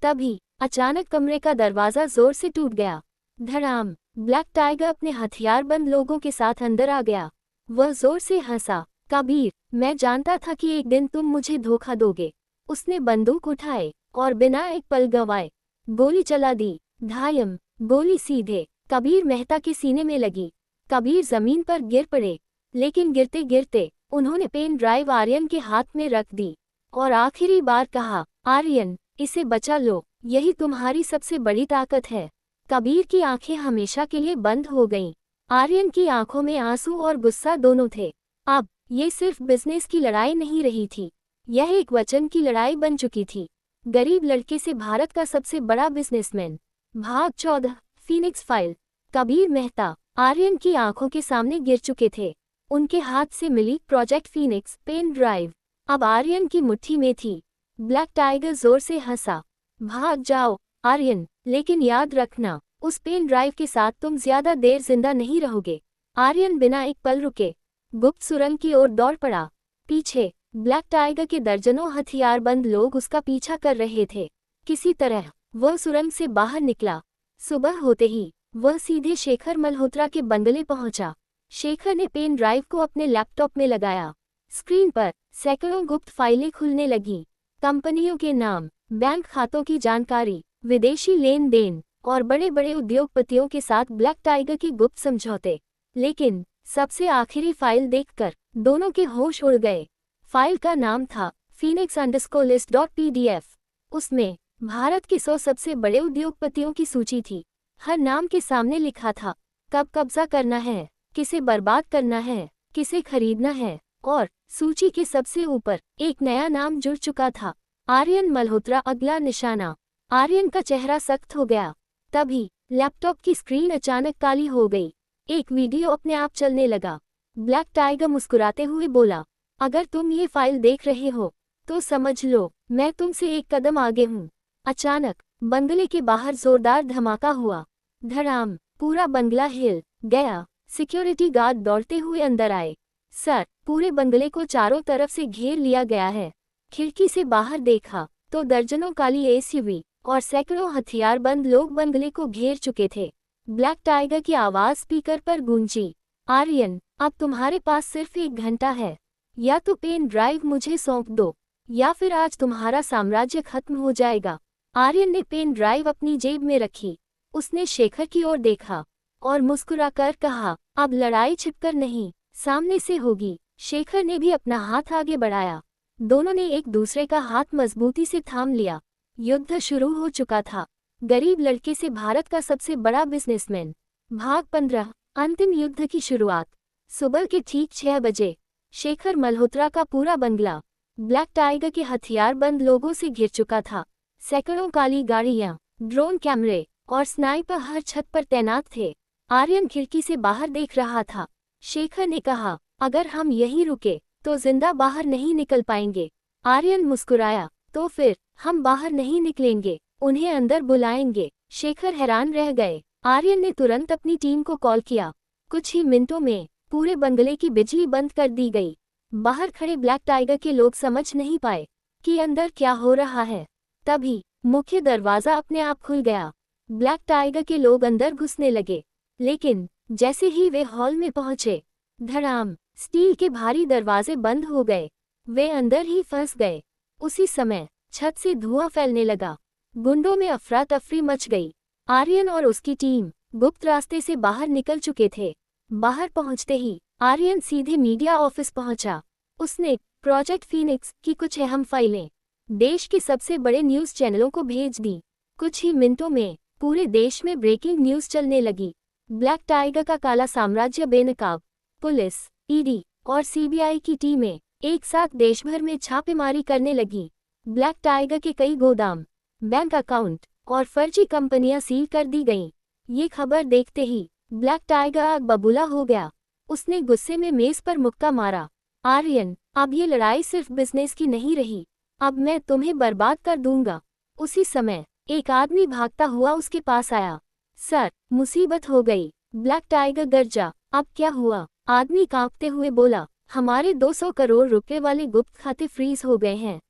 तभी अचानक कमरे का दरवाजा जोर से टूट गया। धड़ाम। ब्लैक टाइगर अपने हथियारबंद लोगों के साथ अंदर आ गया। वह जोर से हंसा, कबीर, मैं जानता था कि एक दिन तुम मुझे धोखा दोगे। उसने बंदूक उठाए और बिना एक पल गंवाए गोली चला दी। धायम। गोली सीधे कबीर मेहता के सीने में लगी। कबीर जमीन पर गिर पड़े, लेकिन गिरते गिरते उन्होंने पेन ड्राइव आर्यन के हाथ में रख दी और आखिरी बार कहा, आर्यन, इसे बचा लो, यही तुम्हारी सबसे बड़ी ताकत है। कबीर की आंखें हमेशा के लिए बंद हो गईं। आर्यन की आंखों में आंसू और गुस्सा दोनों थे। अब ये सिर्फ बिजनेस की लड़ाई नहीं रही थी, यह एक वचन की लड़ाई बन चुकी थी। गरीब लड़के से भारत का सबसे बड़ा बिजनेसमैन। भाग 14, फीनिक्स फाइल। कबीर मेहता आर्यन की आंखों के सामने गिर चुके थे। उनके हाथ से मिली प्रोजेक्ट फीनिक्स पेन ड्राइव अब आर्यन की मुट्ठी में थी। ब्लैक टाइगर जोर से हंसा, भाग जाओ आर्यन, लेकिन याद रखना, उस पेन ड्राइव के साथ तुम ज्यादा देर जिंदा नहीं रहोगे। आर्यन बिना एक पल रुके गुप्त सुरंग की ओर दौड़ पड़ा। पीछे ब्लैक टाइगर के दर्जनों हथियारबंद लोग उसका पीछा कर रहे थे। किसी तरह वह सुरंग से बाहर निकला। सुबह होते ही वह सीधे शेखर मल्होत्रा के बंगले पहुंचा। शेखर ने पेन ड्राइव को अपने लैपटॉप में लगाया। स्क्रीन पर सैकड़ों गुप्त फाइलें खुलने लगी। कंपनियों के नाम, बैंक खातों की जानकारी, विदेशी लेन देन और बड़े बड़े उद्योगपतियों के साथ ब्लैक टाइगर के गुप्त समझौते। लेकिन सबसे आखिरी फाइल देखकर दोनों के होश उड़ गए। फाइल का नाम था phoenix_list.pdf। उसमें भारत के 100 सबसे बड़े उद्योगपतियों की सूची थी। हर नाम के सामने लिखा था कब कब्जा करना है, किसे बर्बाद करना है, किसे खरीदना है, और सूची के सबसे ऊपर एक नया नाम जुड़ चुका था, आर्यन मल्होत्रा, अगला निशाना। आर्यन का चेहरा सख्त हो गया। तभी लैपटॉप की स्क्रीन अचानक काली हो गई। एक वीडियो अपने आप चलने लगा। ब्लैक टाइगर मुस्कुराते हुए बोला, अगर तुम ये फाइल देख रहे हो तो समझ लो मैं तुमसे एक कदम आगे हूँ। अचानक बंगले के बाहर जोरदार धमाका हुआ। धड़ाम, पूरा बंगला हिल गया। सिक्योरिटी गार्ड दौड़ते हुए अंदर आए। सर, पूरे बंगले को चारों तरफ से घेर लिया गया है। खिड़की से बाहर देखा तो दर्जनों काली एसयूवी और सैकड़ों हथियारबंद लोग बंगले को घेर चुके थे। ब्लैक टाइगर की आवाज स्पीकर पर गूंजी, आर्यन, अब तुम्हारे पास सिर्फ 1 घंटा है। या तो पेन ड्राइव मुझे सौंप दो, या फिर आज तुम्हारा साम्राज्य खत्म हो जाएगा। आर्यन ने पेन ड्राइव अपनी जेब में रखी। उसने शेखर की ओर देखा और मुस्कुराकर कहा, अब लड़ाई छिपकर नहीं, सामने से होगी। शेखर ने भी अपना हाथ आगे बढ़ाया। दोनों ने एक दूसरे का हाथ मजबूती से थाम लिया। युद्ध शुरू हो चुका था। गरीब लड़के से भारत का सबसे बड़ा बिजनेसमैन। भाग 15, अंतिम युद्ध की शुरुआत। सुबह के ठीक 6 बजे शेखर मल्होत्रा का पूरा बंगला ब्लैक टाइगर के हथियारबंद लोगों से घिर चुका था। सैकड़ों काली गाड़ियां, ड्रोन कैमरे और स्नाइपर हर छत पर तैनात थे। आर्यन खिड़की से बाहर देख रहा था। शेखर ने कहा, अगर हम यहीं रुके तो जिंदा बाहर नहीं निकल पाएंगे। आर्यन मुस्कुराया, तो फिर हम बाहर नहीं निकलेंगे, उन्हें अंदर बुलाएंगे। शेखर हैरान रह गए। आर्यन ने तुरंत अपनी टीम को कॉल किया। कुछ ही मिनटों में पूरे बंगले की बिजली बंद कर दी गई। बाहर खड़े ब्लैक टाइगर के लोग समझ नहीं पाए कि अंदर क्या हो रहा है। तभी मुख्य दरवाजा अपने आप खुल गया। ब्लैक टाइगर के लोग अंदर घुसने लगे, लेकिन जैसे ही वे हॉल में पहुंचे, धड़ाम, स्टील के भारी दरवाजे बंद हो गए। वे अंदर ही फंस गए। उसी समय छत से धुआं फैलने लगा। गुंडों में अफरा तफरी मच गई। आर्यन और उसकी टीम गुप्त रास्ते से बाहर निकल चुके थे। बाहर पहुंचते ही आर्यन सीधे मीडिया ऑफिस पहुंचा। उसने प्रोजेक्ट फीनिक्स की कुछ अहम फाइलें देश के सबसे बड़े न्यूज़ चैनलों को भेज दी। कुछ ही मिनटों में पूरे देश में ब्रेकिंग न्यूज़ चलने लगी। ब्लैक टाइगर का काला साम्राज्य बेनकाब। पुलिस, ईडी और सीबीआई की टीमें एक साथ देश भर में छापेमारी करने लगी। ब्लैक टाइगर के कई गोदाम, बैंक अकाउंट और फर्जी कंपनियां सील कर दी गईं। ये खबर देखते ही ब्लैक टाइगर आग बबूला हो गया। उसने गुस्से में मेज पर मुक्का मारा, आर्यन, अब ये लड़ाई सिर्फ बिजनेस की नहीं रही, अब मैं तुम्हें बर्बाद कर दूंगा। उसी समय एक आदमी भागता हुआ उसके पास आया। सर, मुसीबत हो गई। ब्लैक टाइगर गरजा, अब क्या हुआ? आदमी कांपते हुए बोला, हमारे 200 करोड़ रुपए वाले गुप्त खाते फ्रीज हो गए हैं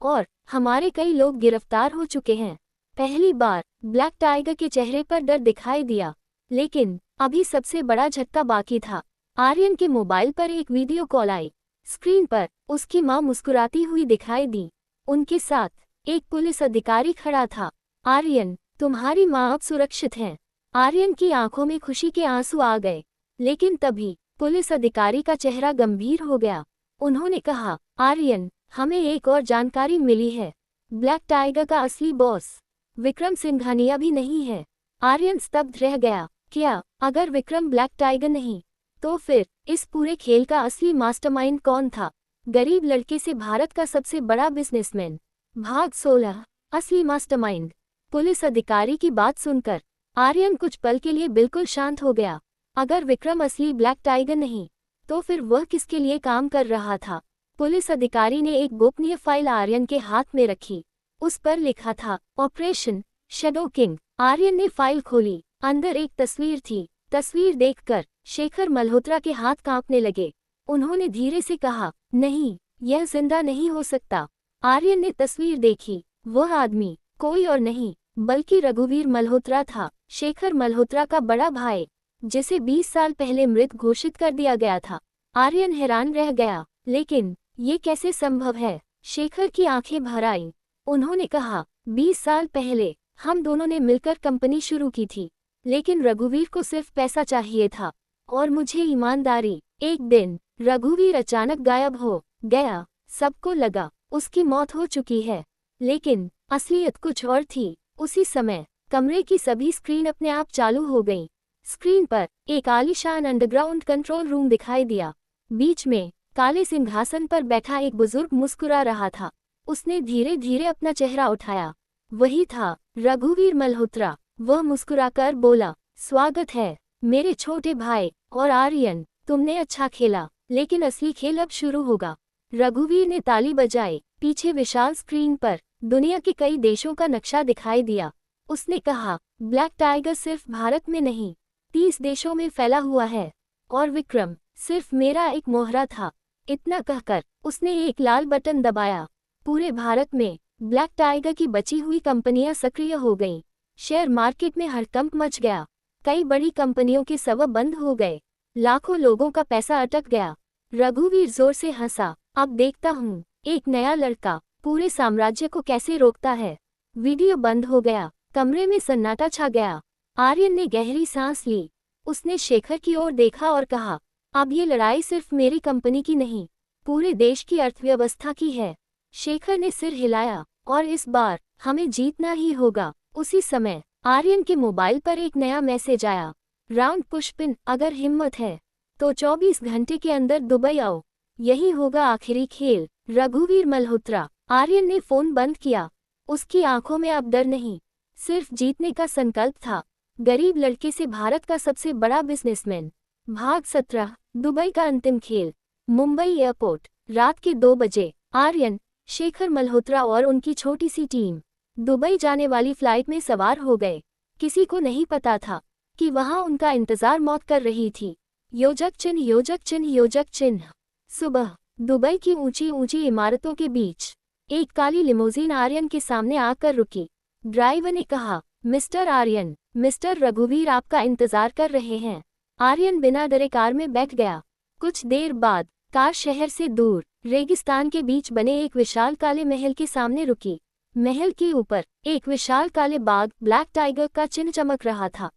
और हमारे कई लोग गिरफ्तार हो चुके हैं। पहली बार ब्लैक टाइगर के चेहरे पर डर दिखाई दिया, लेकिन अभी सबसे बड़ा झटका बाकी था। आर्यन के मोबाइल पर एक वीडियो कॉल आई। स्क्रीन पर उसकी मां मुस्कुराती हुई दिखाई दी। उनके साथ एक पुलिस अधिकारी खड़ा था। आर्यन, तुम्हारी मां अब सुरक्षित हैं। आर्यन की आंखों में खुशी के आंसू आ गए, लेकिन तभी पुलिस अधिकारी का चेहरा गंभीर हो गया। उन्होंने कहा, आर्यन, हमें एक और जानकारी मिली है। ब्लैक टाइगर का असली बॉस विक्रम सिंघानिया भी नहीं है। आर्यन स्तब्ध रह गया। क्या? अगर विक्रम ब्लैक टाइगर नहीं, तो फिर इस पूरे खेल का असली मास्टरमाइंड कौन था? गरीब लड़के से भारत का सबसे बड़ा बिजनेसमैन। भाग 16, असली मास्टरमाइंड। पुलिस अधिकारी की बात सुनकर आर्यन कुछ पल के लिए बिल्कुल शांत हो गया। अगर विक्रम असली ब्लैक टाइगर नहीं, तो फिर वह किसके लिए काम कर रहा था? पुलिस अधिकारी ने एक गोपनीय फाइल आर्यन के हाथ में रखी। उस पर लिखा था, ऑपरेशन शैडो किंग। आर्यन ने फाइल खोली। अंदर एक तस्वीर थी। तस्वीर देखकर शेखर मल्होत्रा के हाथ कांपने लगे। उन्होंने धीरे से कहा, नहीं, यह जिंदा नहीं हो सकता। आर्यन ने तस्वीर देखी। वह आदमी कोई और नहीं बल्कि रघुवीर मल्होत्रा था, शेखर मल्होत्रा का बड़ा भाई, जिसे 20 साल पहले मृत घोषित कर दिया गया था। आर्यन हैरान रह गया। लेकिन ये कैसे संभव है? शेखर की आंखें भर आईं। उन्होंने कहा, 20 साल पहले हम दोनों ने मिलकर कंपनी शुरू की थी, लेकिन रघुवीर को सिर्फ पैसा चाहिए था और मुझे ईमानदारी। एक दिन रघुवीर अचानक गायब हो गया। सबको लगा उसकी मौत हो चुकी है, लेकिन असलियत कुछ और थी। उसी समय कमरे की सभी स्क्रीन अपने आप चालू हो गईं। स्क्रीन पर एक आलीशान अंडरग्राउंड कंट्रोल रूम दिखाई दिया। बीच में काले सिंहासन पर बैठा एक बुजुर्ग मुस्कुरा रहा था। उसने धीरे धीरे अपना चेहरा उठाया। वही था रघुवीर मल्होत्रा। वह मुस्कुराकर बोला, स्वागत है मेरे छोटे भाई और आर्यन। तुमने अच्छा खेला, लेकिन असली खेल अब शुरू होगा। रघुवीर ने ताली बजाई। पीछे विशाल स्क्रीन पर दुनिया के कई देशों का नक्शा दिखाई दिया। उसने कहा, ब्लैक टाइगर सिर्फ भारत में नहीं, 30 देशों में फैला हुआ है और विक्रम सिर्फ मेरा एक मोहरा था। इतना कहकर उसने एक लाल बटन दबाया। पूरे भारत में ब्लैक टाइगर की बची हुई कंपनियां सक्रिय हो गईं। शेयर मार्केट में हड़कंप मच गया। कई बड़ी कंपनियों के सबब बंद हो गए। लाखों लोगों का पैसा अटक गया। रघुवीर जोर से हंसा। अब देखता हूँ एक नया लड़का पूरे साम्राज्य को कैसे रोकता है। वीडियो बंद हो गया। कमरे में सन्नाटा छा गया। आर्यन ने गहरी सांस ली। उसने शेखर की ओर देखा और कहा, अब ये लड़ाई सिर्फ मेरी कंपनी की नहीं, पूरे देश की अर्थव्यवस्था की है। शेखर ने सिर हिलाया, और इस बार हमें जीतना ही होगा। उसी समय आर्यन के मोबाइल पर एक नया मैसेज आया, राउंड पुष्पिन, अगर हिम्मत है तो 24 घंटे के अंदर दुबई आओ, यही होगा आखिरी खेल। रघुवीर मल्होत्रा। आर्यन ने फोन बंद किया। उसकी आंखों में अब डर नहीं, सिर्फ जीतने का संकल्प था। गरीब लड़के से भारत का सबसे बड़ा बिजनेसमैन। भाग 17। दुबई का अंतिम खेल। मुंबई एयरपोर्ट। रात के 2 बजे आर्यन, शेखर मल्होत्रा और उनकी छोटी सी टीम दुबई जाने वाली फ्लाइट में सवार हो गए। किसी को नहीं पता था कि वहां उनका इंतजार मौत कर रही थी। योजक चिन्ह, योजक चिन्ह, योजक चिन्ह। सुबह दुबई की ऊंची ऊंची इमारतों के बीच एक काली लिमोजीन आर्यन के सामने आकर रुकी। ड्राइवर ने कहा, मिस्टर आर्यन, मिस्टर रघुवीर आपका इंतजार कर रहे हैं। आर्यन बिना डरे कार में बैठ गया। कुछ देर बाद कार शहर से दूर रेगिस्तान के बीच बने एक विशाल काले महल के सामने रुकी। महल के ऊपर एक विशाल काले बाग, ब्लैक टाइगर का चिन्ह चमक रहा था।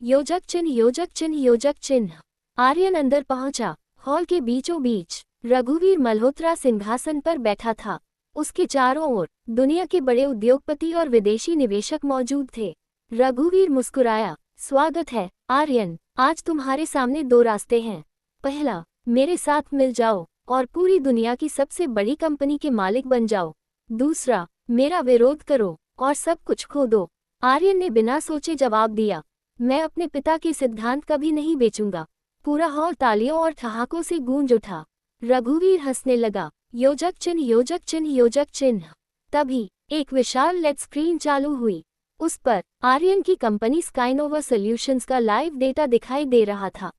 योजक चिन्ह, योजक चिन्ह, योजक चिन्ह। आर्यन अंदर पहुंचा। हॉल के बीचों बीच रघुवीर मल्होत्रा सिंहासन पर बैठा था। उसके चारों ओर दुनिया के बड़े उद्योगपति और विदेशी निवेशक मौजूद थे। रघुवीर मुस्कुराया, स्वागत है आर्यन, आज तुम्हारे सामने 2 रास्ते हैं। पहला, मेरे साथ मिल जाओ और पूरी दुनिया की सबसे बड़ी कंपनी के मालिक बन जाओ। दूसरा, मेरा विरोध करो और सब कुछ खो दो। आर्यन ने बिना सोचे जवाब दिया, मैं अपने पिता के सिद्धांत कभी नहीं बेचूंगा। पूरा हॉल तालियों और ठहाकों से गूंज उठा। रघुवीर हंसने लगा, योजक चिन्ह, योजक चिन्ह, योजक चिन्ह। तभी एक विशाल लेड स्क्रीन चालू हुई। उस पर आर्यन की कंपनी स्काइनोवा सॉल्यूशंस का लाइव डेटा दिखाई दे रहा था।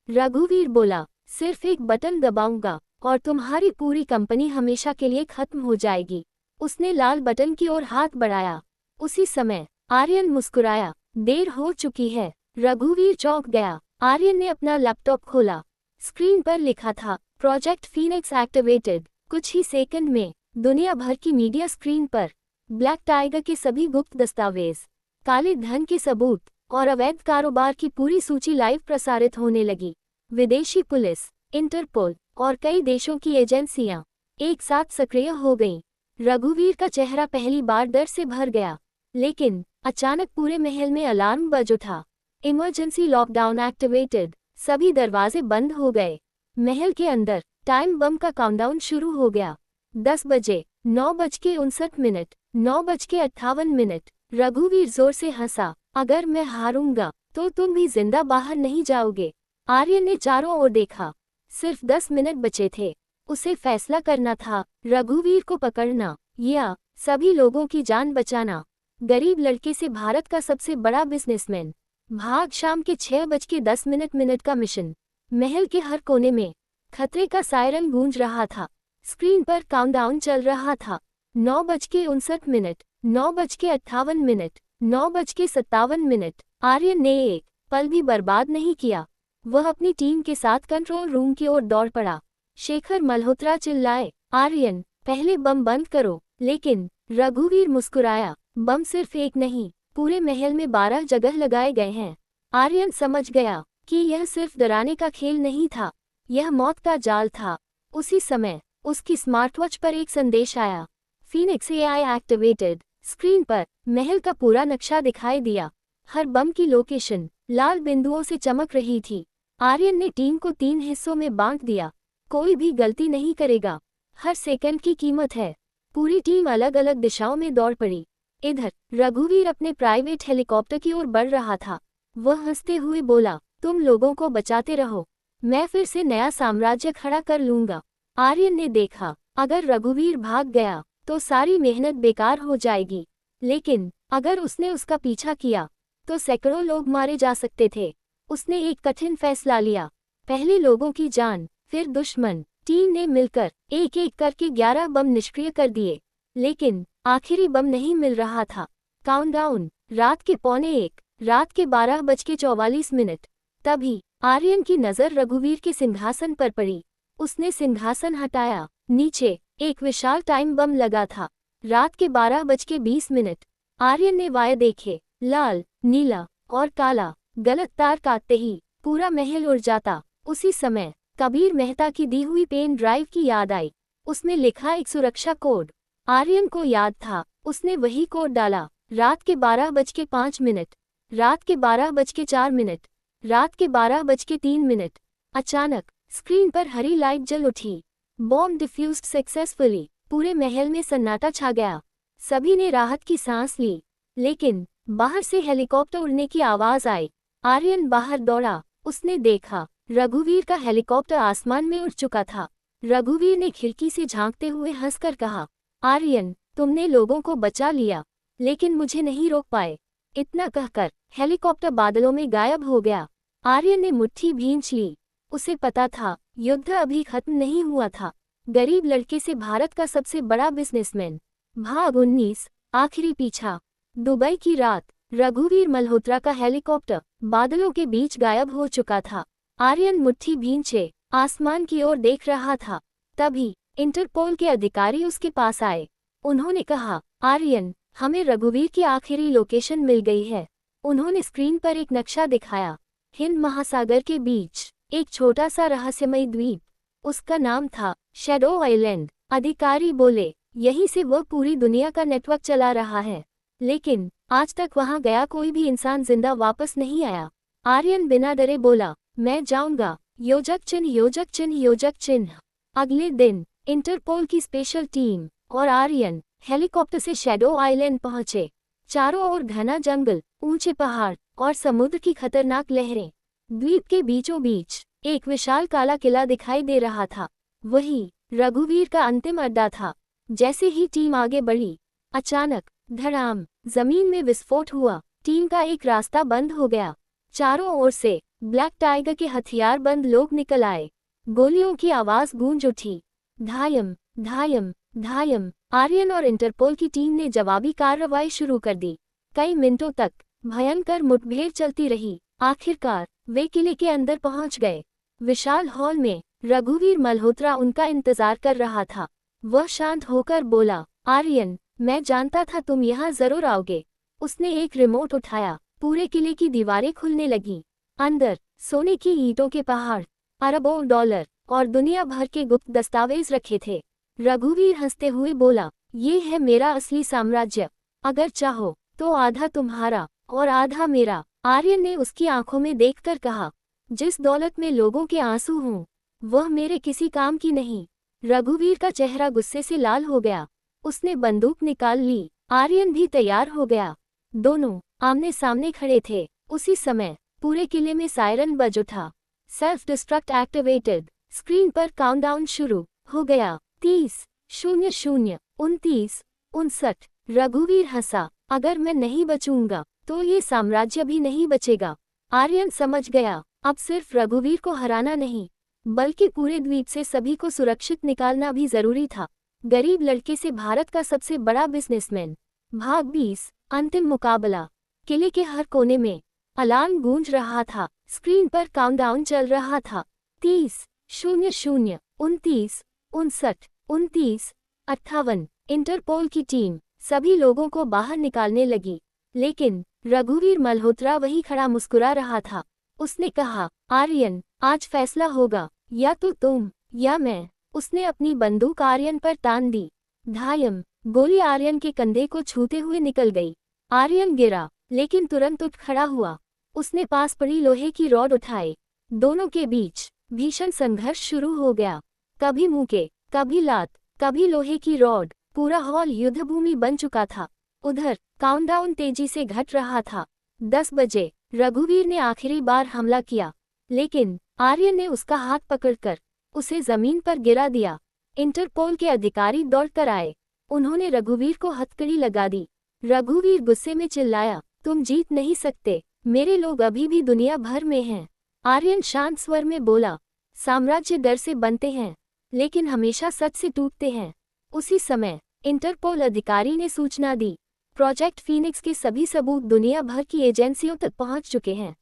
रघुवीर बोला, सिर्फ एक बटन दबाऊंगा और तुम्हारी पूरी कंपनी हमेशा के लिए खत्म हो जाएगी। उसने लाल बटन की ओर हाथ बढ़ाया। उसी समय आर्यन मुस्कुराया, देर हो चुकी है। रघुवीर चौंक गया। आर्यन ने अपना लैपटॉप खोला। स्क्रीन पर लिखा था, प्रोजेक्ट फीनिक्स एक्टिवेटेड। कुछ ही सेकंड में दुनिया भर की मीडिया स्क्रीन पर ब्लैक टाइगर के सभी गुप्त दस्तावेज, काले धन के सबूत और अवैध कारोबार की पूरी सूची लाइव प्रसारित होने लगी। विदेशी पुलिस, इंटरपोल और कई देशों की एजेंसियां एक साथ सक्रिय हो गईं। रघुवीर का चेहरा पहली बार डर से भर गया, लेकिन अचानक पूरे महल में अलार्म बज उठा। Emergency lockdown activated. सभी दरवाजे बंद हो गए। महल के अंदर टाइम बम का काउंटडाउन शुरू हो गया। 10 बजे, 9:59, 9:58। रघुवीर जोर से हंसा, अगर मैं हारूंगा तो तुम भी जिंदा बाहर नहीं जाओगे। आर्यन ने चारों ओर देखा। सिर्फ 10 मिनट बचे थे। उसे फैसला करना था, रघुवीर को पकड़ना या सभी लोगों की जान बचाना। गरीब लड़के से भारत का सबसे बड़ा बिजनेसमैन। भाग शाम के 6:10 का मिशन। महल के हर कोने में खतरे का सायरन गूंज रहा था। स्क्रीन पर काउंटडाउन चल रहा था। 9:59, 9:58, 9:57। आर्यन ने एक पल भी बर्बाद नहीं किया। वह अपनी टीम के साथ कंट्रोल रूम की ओर दौड़ पड़ा। शेखर मल्होत्रा चिल्लाए, आर्यन पहले बम बंद करो। लेकिन रघुवीर मुस्कुराया, बम सिर्फ एक नहीं, पूरे महल में 12 जगह लगाए गए हैं। आर्यन समझ गया कि यह सिर्फ डराने का खेल नहीं था, यह मौत का जाल था। उसी समय उसकी स्मार्टवॉच पर एक संदेश आया, फीनिक्स एआई एक्टिवेटेड। स्क्रीन पर महल का पूरा नक्शा दिखाई दिया। हर बम की लोकेशन लाल बिंदुओं से चमक रही थी। आर्यन ने टीम को 3 हिस्सों में बांट दिया, कोई भी गलती नहीं करेगा, हर सेकंड की कीमत है। पूरी टीम अलग अलग दिशाओं में दौड़ पड़ी। इधर रघुवीर अपने प्राइवेट हेलीकॉप्टर की ओर बढ़ रहा था। वह हंसते हुए बोला, तुम लोगों को बचाते रहो, मैं फिर से नया साम्राज्य खड़ा कर लूंगा। आर्यन ने देखा, अगर रघुवीर भाग गया तो सारी मेहनत बेकार हो जाएगी, लेकिन अगर उसने उसका पीछा किया तो सैकड़ों लोग मारे जा सकते थे। उसने एक कठिन फैसला लिया, पहले लोगों की जान, फिर दुश्मन। टीम ने मिलकर एक एक करके 11 बम निष्क्रिय कर दिए, लेकिन आखिरी बम नहीं मिल रहा था। काउंटडाउन, रात के 1:45, रात के 12:44। तभी आर्यन की नज़र रघुवीर के सिंहासन पर पड़ी। उसने सिंहासन हटाया, नीचे एक विशाल टाइम बम लगा था। रात के 12:20। आर्यन ने वायर देखे, लाल, नीला और काला। गलत तार काटते ही पूरा महल उड़ जाता। उसी समय कबीर मेहता की दी हुई पेन ड्राइव की याद आई। उसमें लिखा एक सुरक्षा कोड। आर्यन को याद था, उसने वही कोड डाला। रात के 12:05, रात के 12:04, रात के 12:03। अचानक स्क्रीन पर हरी लाइट जल उठी। Bomb diffused successfully. पूरे महल में सन्नाटा छा गया। सभी ने राहत की सांस ली, लेकिन बाहर से हेलीकॉप्टर उड़ने की आवाज आई। आर्यन बाहर दौड़ा, उसने देखा रघुवीर का हेलीकॉप्टर आसमान में उड़ चुका था। रघुवीर ने खिड़की से झांकते हुए हंसकर कहा, आर्यन तुमने लोगों को बचा लिया, लेकिन मुझे नहीं रोक पाए। इतना कहकर हेलीकॉप्टर बादलों में गायब हो गया। आर्यन ने मुट्ठी भींच ली। उसे पता था युद्ध अभी खत्म नहीं हुआ था। गरीब लड़के से भारत का सबसे बड़ा बिजनेसमैन। भाग 19, आखिरी पीछा। दुबई की रात, रघुवीर मल्होत्रा का हेलीकॉप्टर बादलों के बीच गायब हो चुका था। आर्यन मुट्ठी भींचे आसमान की ओर देख रहा था। तभी इंटरपोल के अधिकारी उसके पास आए। उन्होंने कहा, आर्यन हमें रघुवीर की आखिरी लोकेशन मिल गई है। उन्होंने स्क्रीन पर एक नक्शा दिखाया, हिंद महासागर के बीच एक छोटा सा रहस्यमय द्वीप। उसका नाम था शैडो आइलैंड। अधिकारी बोले, यहीं से वह पूरी दुनिया का नेटवर्क चला रहा है, लेकिन आज तक वहां गया कोई भी इंसान जिंदा वापस नहीं आया। आर्यन बिना डरे बोला, मैं जाऊंगा। योजक चिन्ह, योजक चिन्ह, योजक चिन्ह। अगले दिन इंटरपोल की स्पेशल टीम और आर्यन हेलीकॉप्टर से शैडो आइलैंड पहुंचे। चारों ओर घना जंगल, ऊंचे पहाड़ और समुद्र की खतरनाक लहरें। द्वीप के बीचों बीच एक विशाल काला किला दिखाई दे रहा था। वही रघुवीर का अंतिम अड्डा था। जैसे ही टीम आगे बढ़ी, अचानक धड़ाम, जमीन में विस्फोट हुआ। टीम का एक रास्ता बंद हो गया। चारों ओर से ब्लैक टाइगर के हथियारबंद लोग निकल आए। गोलियों की आवाज गूंज उठी। धायम, धायम, धायम। आर्यन और इंटरपोल की टीम ने जवाबी कार्रवाई शुरू कर दी। कई मिनटों तक भयंकर मुठभेड़ चलती रही। आखिरकार वे किले के अंदर पहुंच गए। विशाल हॉल में रघुवीर मल्होत्रा उनका इंतजार कर रहा था। वह शांत होकर बोला, आर्यन मैं जानता था तुम यहाँ जरूर आओगे। उसने एक रिमोट उठाया, पूरे किले की दीवारें खुलने लगीं। अंदर सोने की ईंटों के पहाड़, अरबों डॉलर और दुनिया भर के गुप्त दस्तावेज रखे थे। रघुवीर हंसते हुए बोला, ये है मेरा असली साम्राज्य। अगर चाहो तो आधा तुम्हारा और आधा मेरा। आर्यन ने उसकी आंखों में देखकर कहा, जिस दौलत में लोगों के आंसू हों, वह मेरे किसी काम की नहीं। रघुवीर का चेहरा गुस्से से लाल हो गया। उसने बंदूक निकाल ली। आर्यन भी तैयार हो गया। दोनों आमने सामने खड़े थे। उसी समय पूरे किले में सायरन बज उठा। Self destruct activated. स्क्रीन पर काउंटडाउन शुरू हो गया। 30, 00, 29, 59। रघुवीर हंसा, अगर मैं नहीं बचूंगा तो ये साम्राज्य भी नहीं बचेगा। आर्यन समझ गया, अब सिर्फ रघुवीर को हराना नहीं, बल्कि पूरे द्वीप से सभी को सुरक्षित निकालना भी जरूरी था। गरीब लड़के से भारत का सबसे बड़ा बिजनेसमैन। भाग 20, अंतिम मुकाबला। किले के हर कोने में अलार्म गूंज रहा था। स्क्रीन पर काउंटडाउन चल रहा था। 30, 00, 29, 59, 29, 58। इंटरपोल की टीम सभी लोगों को बाहर निकालने लगी, लेकिन रघुवीर मल्होत्रा वही खड़ा मुस्कुरा रहा था। उसने कहा, आर्यन, आज फैसला होगा, या तो तुम या मैं। उसने अपनी बंदूक आर्यन पर तान दी। धायम, गोली आर्यन के कंधे को छूते हुए निकल गई। आर्यन गिरा, लेकिन तुरंत उठ खड़ा हुआ। उसने पास पड़ी लोहे की रॉड उठाई। दोनों के बीच भीषण संघर्ष शुरू हो गया। कभी मुक्के, कभी लात, कभी लोहे की रॉड। पूरा हॉल युद्धभूमि बन चुका था। उधर काउंटडाउन तेजी से घट रहा था। 10 बजे रघुवीर ने आखिरी बार हमला किया, लेकिन आर्यन ने उसका हाथ पकड़कर उसे जमीन पर गिरा दिया। इंटरपोल के अधिकारी दौड़कर आए। उन्होंने रघुवीर को हथकड़ी लगा दी। रघुवीर गुस्से में चिल्लाया, तुम जीत नहीं सकते, मेरे लोग अभी भी दुनिया भर में हैं। आर्यन शांत स्वर में बोला, साम्राज्य डर से बनते हैं, लेकिन हमेशा सच से टूटते हैं। उसी समय इंटरपोल अधिकारी ने सूचना दी, प्रोजेक्ट फीनिक्स के सभी सबूत दुनिया भर की एजेंसियों तक पहुंच चुके हैं।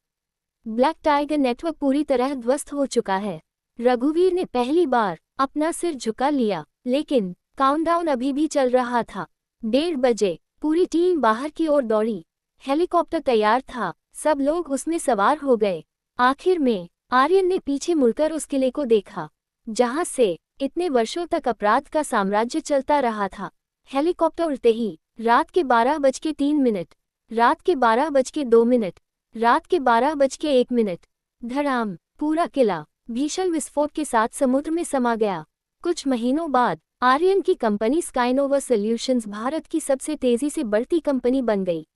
ब्लैक टाइगर नेटवर्क पूरी तरह ध्वस्त हो चुका है। रघुवीर ने पहली बार अपना सिर झुका लिया, लेकिन काउंटडाउन अभी भी चल रहा था। 1:30 बजे पूरी टीम बाहर की ओर दौड़ी। हेलीकॉप्टर तैयार था, सब लोग उसमें सवार हो गए। आखिर में आर्यन ने पीछे मुड़कर उस किले को देखा, जहां से इतने वर्षों तक अपराध का साम्राज्य चलता रहा था। हेलीकॉप्टर उड़ते ही रात के 12:03, रात के 12:02, रात के 12:01। धड़ाम, पूरा किला भीषण विस्फोट के साथ समुद्र में समा गया। कुछ महीनों बाद आर्यन की कंपनी स्काइनोवा सॉल्यूशंस भारत की सबसे तेजी से बढ़ती कंपनी बन गई।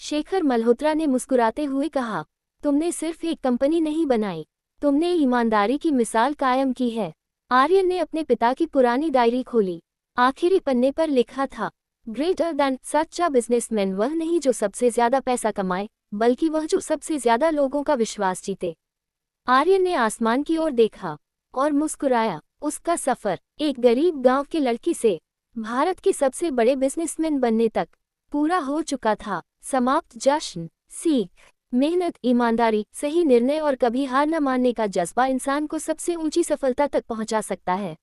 शेखर मल्होत्रा ने मुस्कुराते हुए कहा, तुमने सिर्फ एक कंपनी नहीं बनाई, तुमने ईमानदारी की मिसाल कायम की है। आर्यन ने अपने पिता की पुरानी डायरी खोली। आखिरी पन्ने पर लिखा था, ग्रेटर दैन, सच्चा बिजनेसमैन वह नहीं जो सबसे ज्यादा पैसा कमाए, बल्कि वह जो सबसे ज्यादा लोगों का विश्वास जीते। आर्यन ने आसमान की ओर देखा और मुस्कुराया। उसका सफर एक गरीब गांव के लड़की से भारत के सबसे बड़े बिजनेसमैन बनने तक पूरा हो चुका था। समाप्त। जश्न, सीख, मेहनत, ईमानदारी, सही निर्णय और कभी हार न मानने का जज्बा इंसान को सबसे ऊंची सफलता तक पहुंचा सकता है।